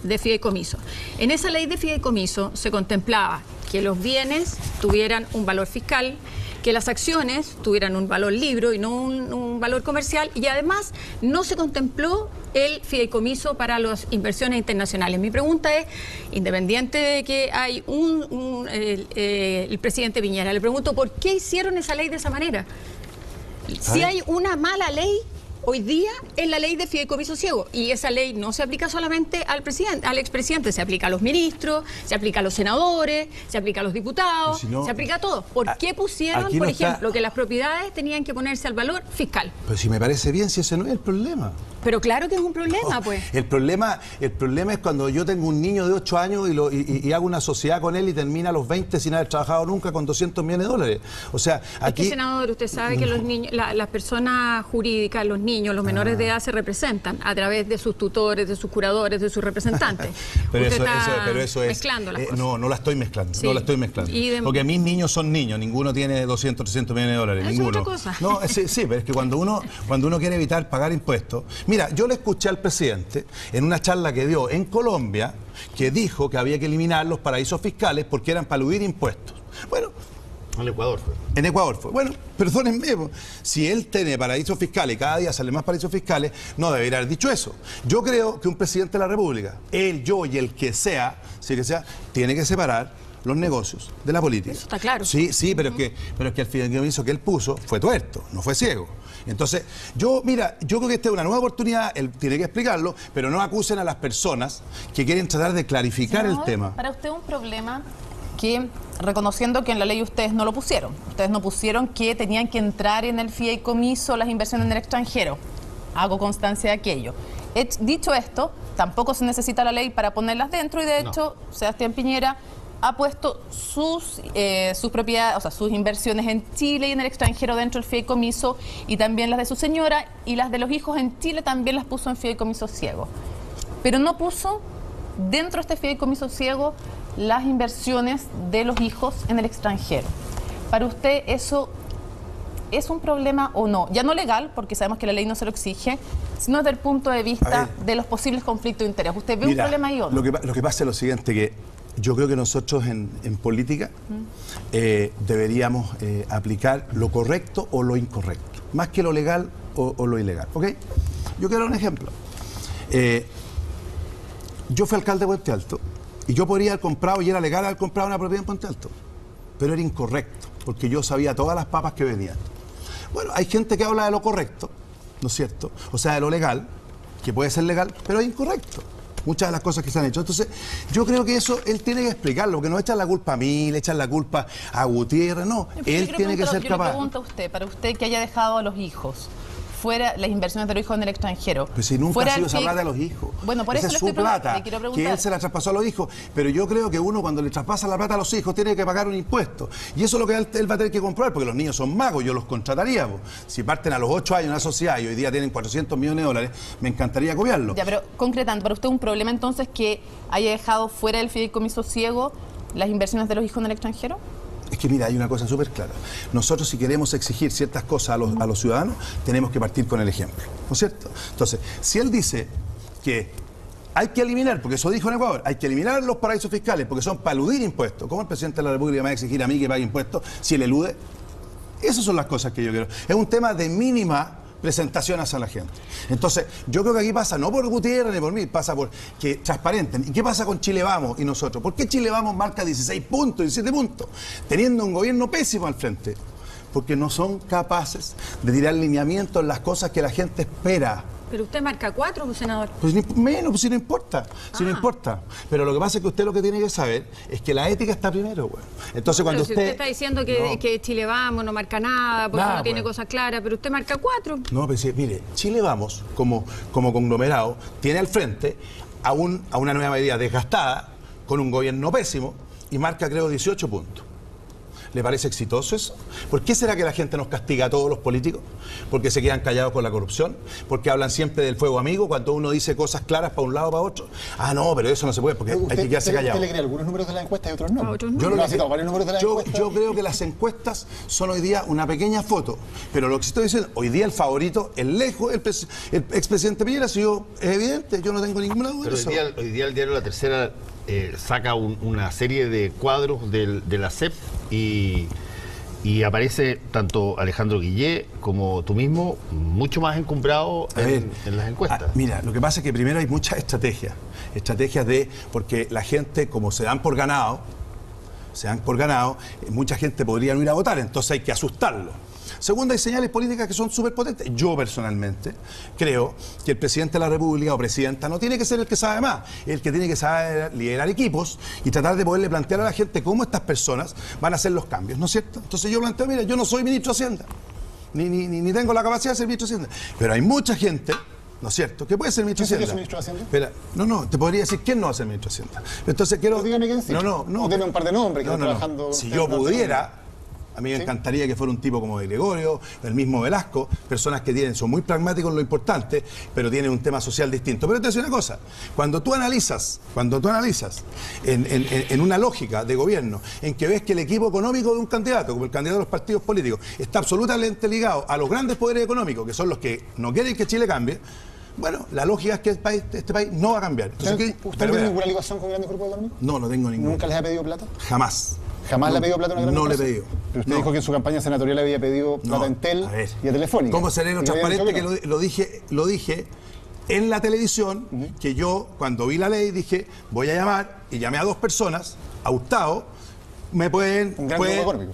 de fideicomiso. En esa ley de fideicomiso se contemplaba que los bienes tuvieran un valor fiscal, que las acciones tuvieran un valor libre y no un valor comercial, y además no se contempló el fideicomiso para las inversiones internacionales. Mi pregunta es, independiente de que hay el presidente Piñera, le pregunto, ¿por qué hicieron esa ley de esa manera? Si hay una mala ley hoy día es la ley de fideicomiso ciego, y esa ley no se aplica solamente al expresidente, se aplica a los ministros, se aplica a los senadores, se aplica a los diputados, se aplica a todos. ¿Por qué pusieron, por ejemplo, que las propiedades tenían que ponerse al valor fiscal? Pues si me parece bien, si ese no es el problema. Pero claro que es un problema, pues. El problema es cuando yo tengo un niño de 8 años y hago una sociedad con él y termina a los 20 sin haber trabajado nunca con 200 millones de dólares. O sea, aquí... Es que, senador, usted sabe que los niños, las personas jurídicas, los niños, los menores de edad se representan a través de sus tutores, de sus curadores, de sus representantes. pero usted eso es mezclando las cosas. No la estoy mezclando, sí. No la estoy mezclando. Porque mis niños son niños, ninguno tiene 200, 300 millones de dólares, ninguno. Es otra cosa. No, sí, pero es que cuando uno quiere evitar pagar impuestos... Mira, yo le escuché al presidente en una charla que dio en Colombia, que dijo que había que eliminar los paraísos fiscales porque eran para eludir impuestos. Bueno, En Ecuador fue. En Ecuador fue. Bueno, perdónenme, si él tiene paraísos fiscales y cada día salen más paraísos fiscales, no debería haber dicho eso. Yo creo que un presidente de la República, él, yo y el que sea, tiene que separar los negocios de la política. Eso está claro. Sí, pero es que el fideicomiso que él puso fue tuerto, no fue ciego. Entonces, yo creo que esta es una nueva oportunidad, él tiene que explicarlo, pero no acusen a las personas que quieren tratar de clarificar el tema. Para usted un problema que, reconociendo que en la ley ustedes no lo pusieron, ustedes no pusieron que tenían que entrar en el fideicomiso las inversiones en el extranjero. Hago constancia de aquello. Dicho esto, tampoco se necesita la ley para ponerlas dentro y de hecho, Sebastián Piñera ha puesto sus propiedades, o sea, sus inversiones en Chile y en el extranjero dentro del fideicomiso y también las de su señora y las de los hijos en Chile también las puso en fideicomiso ciego. Pero no puso dentro de este fideicomiso ciego las inversiones de los hijos en el extranjero. ¿Para usted eso es un problema o no? Ya no legal, porque sabemos que la ley no se lo exige, sino desde el punto de vista de los posibles conflictos de interés. ¿Usted ve un problema ahí o no? Lo que pasa es lo siguiente, que yo creo que nosotros en política deberíamos aplicar lo correcto o lo incorrecto, más que lo legal o lo ilegal. ¿Ok? Yo quiero dar un ejemplo. Yo fui alcalde de Puente Alto y yo podría haber comprado, y era legal haber comprado una propiedad en Puente Alto, pero era incorrecto, porque yo sabía todas las papas que venían. Bueno, hay gente que habla de lo correcto, ¿no es cierto? O sea, de lo legal, que puede ser legal, pero es incorrecto. Muchas de las cosas que se han hecho. Entonces, yo creo que eso él tiene que explicarlo, porque no echan la culpa a mí, le echan la culpa a Gutiérrez, no. Él tiene que ser capaz. Yo le pregunto a usted, para usted que haya dejado a los hijos fuera las inversiones de los hijos en el extranjero. Pues si nunca ha sido esa plata a los hijos. Bueno, por eso es su plata, que él se la traspasó a los hijos. Pero yo creo que uno cuando le traspasa la plata a los hijos tiene que pagar un impuesto. Y eso es lo que él va a tener que comprobar, porque los niños son magos, yo los contrataría. Si parten a los 8 años en una sociedad y hoy día tienen 400 millones de dólares, me encantaría copiarlo. Ya, pero concretando, ¿para usted un problema entonces que haya dejado fuera del fideicomiso ciego las inversiones de los hijos en el extranjero? Es que mira, hay una cosa súper clara. Nosotros si queremos exigir ciertas cosas a los ciudadanos, tenemos que partir con el ejemplo, ¿no es cierto? Entonces, si él dice que hay que eliminar, porque eso dijo en Ecuador, hay que eliminar los paraísos fiscales porque son para eludir impuestos, ¿cómo el presidente de la República me va a exigir a mí que pague impuestos si él elude? Esas son las cosas que yo quiero. Es un tema de mínima presentación hacia la gente. Entonces, yo creo que aquí pasa, no por Gutiérrez ni por mí, pasa por que transparenten. ¿Y qué pasa con Chile Vamos y nosotros? ¿Por qué Chile Vamos marca 16 puntos, 17 puntos, teniendo un gobierno pésimo al frente? Porque no son capaces de tirar lineamientos en las cosas que la gente espera. Pero usted marca 4, senador. Pues menos, pues si no importa, no importa. Pero lo que pasa es que usted lo que tiene que saber es que la ética está primero, güey. Entonces cuando si usted está diciendo que Chile Vamos no marca nada, porque no tiene cosas claras, pero usted marca 4. No, pero mire, Chile Vamos, como conglomerado, tiene al frente a una nueva medida desgastada, con un gobierno pésimo, y marca, creo, 18 puntos. ¿Le parece exitoso eso? ¿Por qué será que la gente nos castiga a todos los políticos? ¿Porque se quedan callados con la corrupción? ¿Porque hablan siempre del fuego amigo cuando uno dice cosas claras para un lado o para otro? Ah, no, pero eso no se puede porque hay que quedarse callado. ¿Usted le cree algunos números de la encuesta y otros no? Yo creo que las encuestas son hoy día una pequeña foto, pero lo que estoy diciendo, hoy día el favorito, el lejos, el expresidente Piñera, es evidente, yo no tengo ninguna duda de eso. Hoy día el diario La Tercera saca una serie de cuadros de la CEP y aparece tanto Alejandro Guillé como tú mismo mucho más encumbrado en las encuestas. Mira, lo que pasa es que primero hay muchas estrategias porque la gente, como se dan por ganado, mucha gente podría no ir a votar, entonces hay que asustarlo. Segundo, hay señales políticas que son súper potentes. Yo personalmente creo que el presidente de la República o presidenta no tiene que ser el que sabe más, el que tiene que saber liderar equipos y tratar de poderle plantear a la gente cómo estas personas van a hacer los cambios, ¿no es cierto? Entonces yo planteo, mira, yo no soy ministro de Hacienda, ni tengo la capacidad de ser ministro de Hacienda, pero hay mucha gente, ¿no es cierto?, que puede ser ministro de Hacienda. ¿Quién es ministro de Hacienda? Espera, no, te podría decir quién no va a ser ministro de Hacienda. Entonces quiero... Dígame quién sí. No. O deme un par de nombres que están trabajando... Si yo pudiera... A mí me encantaría que fuera un tipo como de Gregorio, el mismo Velasco, personas que son muy pragmáticos en lo importante, pero tienen un tema social distinto. Pero te voy a decir una cosa, cuando tú analizas en una lógica de gobierno, en que ves que el equipo económico de un candidato, como el candidato de los partidos políticos, está absolutamente ligado a los grandes poderes económicos, que son los que no quieren que Chile cambie, bueno, la lógica es que este país no va a cambiar. Entonces, ¿Usted no tiene ninguna ligación con grandes grupos económicos? No tengo ninguna. ¿Nunca les ha pedido plata? Jamás. ¿Jamás le ha pedido plata a una gran No le he empresa? pedido. Pero usted No. dijo que en su campaña senatorial había pedido plata a Entel a ver. y a Telefónica. ¿Cómo seré lo Y le habían transparente dicho que lo dije en la televisión, que yo, cuando vi la ley, dije, voy a llamar, y llamé a 2 personas, a Hurtado, me pueden... Un gran grupo económico.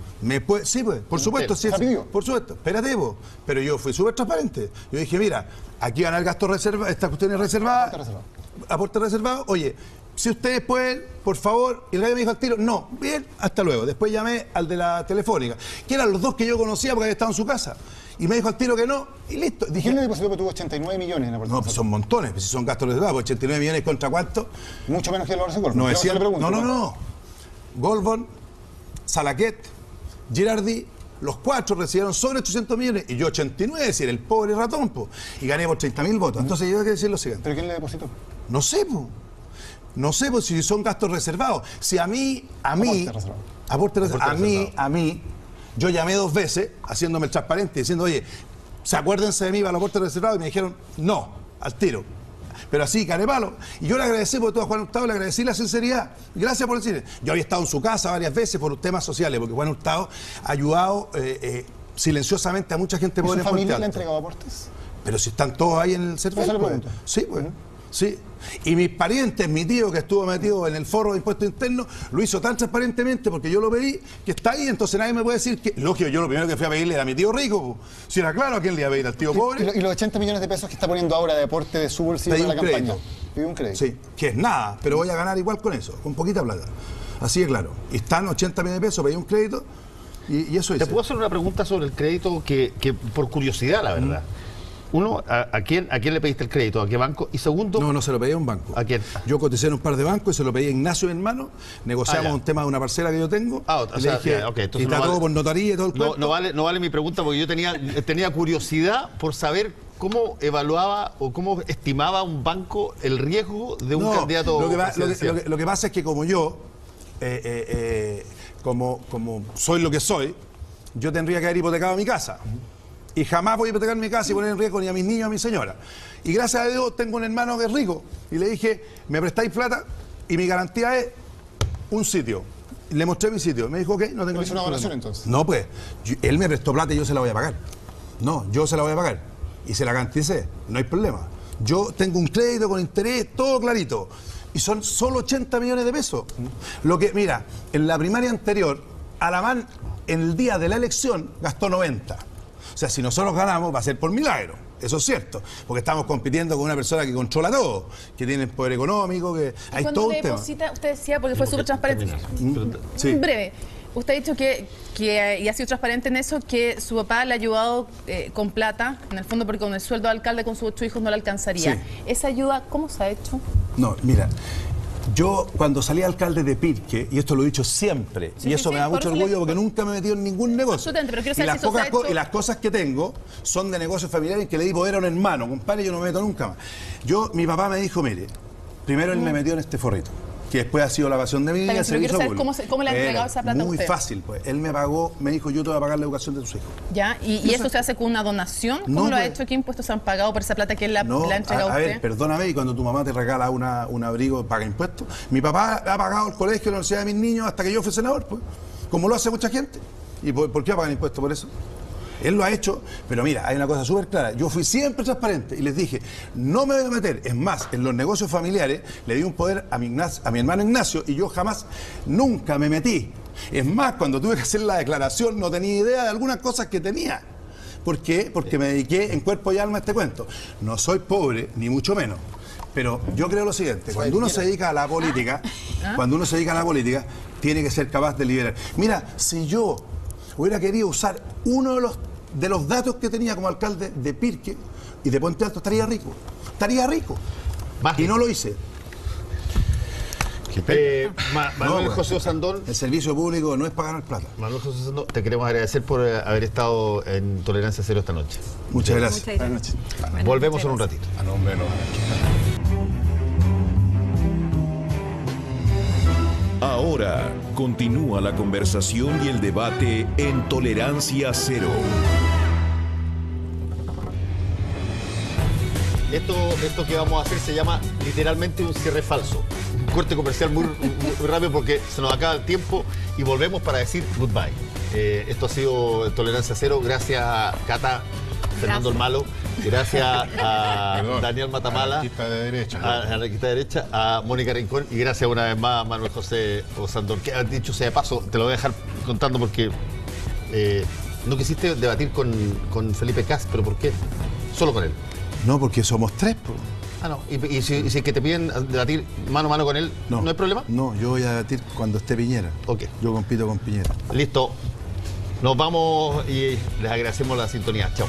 Sí, pues, por supuesto, sí, Rapidito. por supuesto, espérate vos. Pero yo fui súper transparente. Yo dije, mira, aquí van al gasto reservado, esta cuestión es reservada, aporte reservado, oye, si ustedes pueden, por favor, y el gallo me dijo al tiro, no, bien, hasta luego. Después llamé al de la Telefónica, que eran los 2 que yo conocía porque había estado en su casa. Y me dijo al tiro que no, y listo. Dije, ¿Quién le depositó que tuvo 89 millones en aportación? no, pues son montones, pues si son gastos reservados, pues 89 millones contra cuánto. Mucho menos que la Orden Goldman. No Pero decía, se le pregunto, no. Goldman, Salaquet, Girardi, los 4 recibieron sobre 800 millones y yo 89, es decir, el pobre ratón, po, y gané por 30.000 votos. Entonces yo tengo que decir lo siguiente. ¿Pero quién le depositó? No sé, po. No sé, pues si son gastos reservados. Si a mí, aporte reservado. A mí, yo llamé 2 veces, haciéndome el transparente, diciendo, oye, ¿se acuérdense de mí para el aporte reservado? Y me dijeron, no, al tiro. Pero así, carepalo. Y yo le agradecí por todo a Juan Hurtado, le agradecí la sinceridad. Gracias por decir. Yo había estado en su casa varias veces por temas sociales, porque Juan Hurtado ha ayudado silenciosamente a mucha gente ¿Y pobre su en Puente familia le ha Alto. entregado aportes? Pero si están todos ahí en el servicio. Eso le pregunto. Sí, pues. Sí. Y mis parientes, mi tío que estuvo metido en el forro de impuestos internos, lo hizo tan transparentemente porque yo lo pedí, que está ahí, entonces nadie me puede decir que... Lógico, yo lo primero que fui a pedirle era a mi tío rico, po. Si era claro, ¿a quién le iba a pedir? ¿Al tío pobre? ¿Y los 80 millones de pesos que está poniendo ahora de aporte de su bolsillo Pedí para la un campaña? crédito. Pidió un crédito. Sí, que es nada, pero voy a ganar igual con eso, con poquita plata. Así de claro. Y están 80 millones de pesos, pedí un crédito y eso hice. ¿Te puedo hacer una pregunta sobre el crédito que por curiosidad, la verdad? Uno, ¿a quién le pediste el crédito? ¿A qué banco? Y segundo... No se lo pedí a un banco. ¿A quién? Yo coticé en un par de bancos y se lo pedí a Ignacio, mi hermano. Negociamos ya. un tema de una parcela que yo tengo. O y sea, le dije, ya, ok, y entonces está no todo vale- por notaría y todo el cuento. No vale mi pregunta porque yo tenía curiosidad por saber cómo evaluaba o cómo estimaba un banco el riesgo de un candidato presidencial. lo que pasa es que como yo, como soy lo que soy, yo tendría que haber hipotecado mi casa. Y jamás voy a hipotecar mi casa y poner en riesgo ni a mis niños ni a mi señora. Y gracias a Dios tengo un hermano que es rico. Y le dije, ¿me prestáis plata? Y mi garantía es un sitio. Y le mostré mi sitio. Me dijo, ok, no tengo ¿Le hizo una ningún donación problema. entonces? No, pues, él me prestó plata y yo se la voy a pagar. No, yo se la voy a pagar. Y se la garanticé, no hay problema. Yo tengo un crédito con interés, todo clarito. Y son solo 80 millones de pesos. Lo que, mira, en la primaria anterior, Alamán, en el día de la elección, gastó 90. O sea, si nosotros ganamos, va a ser por milagro. Eso es cierto. Porque estamos compitiendo con una persona que controla todo, que tiene poder económico, que hay Cuando todo un le tema. deposita, usted decía, porque fue súper transparente. Sí. Breve. Usted ha dicho y ha sido transparente en eso, que su papá le ha ayudado con plata, en el fondo porque con el sueldo de alcalde con sus 8 hijos no le alcanzaría. Sí. ¿Esa ayuda cómo se ha hecho? No, mira, yo cuando salí alcalde de Pirque, y esto lo he dicho siempre, Sí, y sí, eso sí, me da por mucho eso le orgullo digo. porque nunca me he metido en ningún negocio. Absolutamente, pero quiero Y saber las si eso se ha hecho- y las cosas que tengo son de negocios familiares que le di poder a un hermano, compadre, yo no me meto nunca más. Mi papá me dijo, mire, primero él me metió en este forrito, que después ha sido la pasión de mi Está vida, bien, pero quiero servicio saber público. cómo le ha entregado esa plata a Muy usted. fácil, pues. Él me pagó, me dijo, yo te voy a pagar la educación de tus hijos. ¿Ya? ¿Y eso se hace con una donación? ¿Cómo No, lo ha pues. hecho? ¿Qué impuestos se han pagado por esa plata que él le No, ha entregado a a usted? ver, perdóname, y cuando tu mamá te regala un abrigo, paga impuestos. Mi papá ha pagado el colegio, la universidad de mis niños hasta que yo fui senador, pues, como lo hace mucha gente. ¿Y por qué va a pagar impuestos por eso? Él lo ha hecho, pero mira, hay una cosa súper clara. Yo fui siempre transparente y les dije, no me voy a meter. Es más, en los negocios familiares le di un poder a mi hermano Ignacio y yo jamás, nunca me metí. Es más, cuando tuve que hacer la declaración no tenía idea de algunas cosas que tenía. ¿Por qué? Porque me dediqué en cuerpo y alma a este cuento. No soy pobre, ni mucho menos. Pero yo creo lo siguiente, cuando uno se dedica a la política, tiene que ser capaz de liderar. Mira, si yo hubiera querido usar uno de los datos que tenía como alcalde de Pirque y de Puente Alto, estaría rico. Estaría rico. Más Y no lo hice. Manuel No, José Osandón, El servicio público no es para ganar plata. Manuel José Osandón, te queremos agradecer por haber estado en Tolerancia Cero esta noche. Muchas gracias. Muchas Buenas gracias. noches. Bueno, Volvemos muchas en un gracias. ratito. A nombre de los Ahora continúa la conversación y el debate en Tolerancia Cero. Esto que vamos a hacer se llama literalmente un cierre falso. Un corte comercial muy rápido porque se nos acaba el tiempo y volvemos para decir goodbye. Esto ha sido Tolerancia Cero. Gracias a Cata, Fernando el Malo. Gracias a Daniel Matamala, Anarquista de derecha. a Anarquista de Derecha, a Mónica Rincón y gracias una vez más a Manuel José Osandón. Que dicho sea de paso, te lo voy a dejar contando porque no quisiste debatir con Felipe Cas, pero ¿por qué? Solo con él. No, porque somos tres, po. Ah, no. ¿Y si que te piden debatir mano a mano con él, no hay problema? No, yo voy a debatir cuando esté Piñera. Ok. Yo compito con Piñera. Listo. Nos vamos y les agradecemos la sintonía. Chao.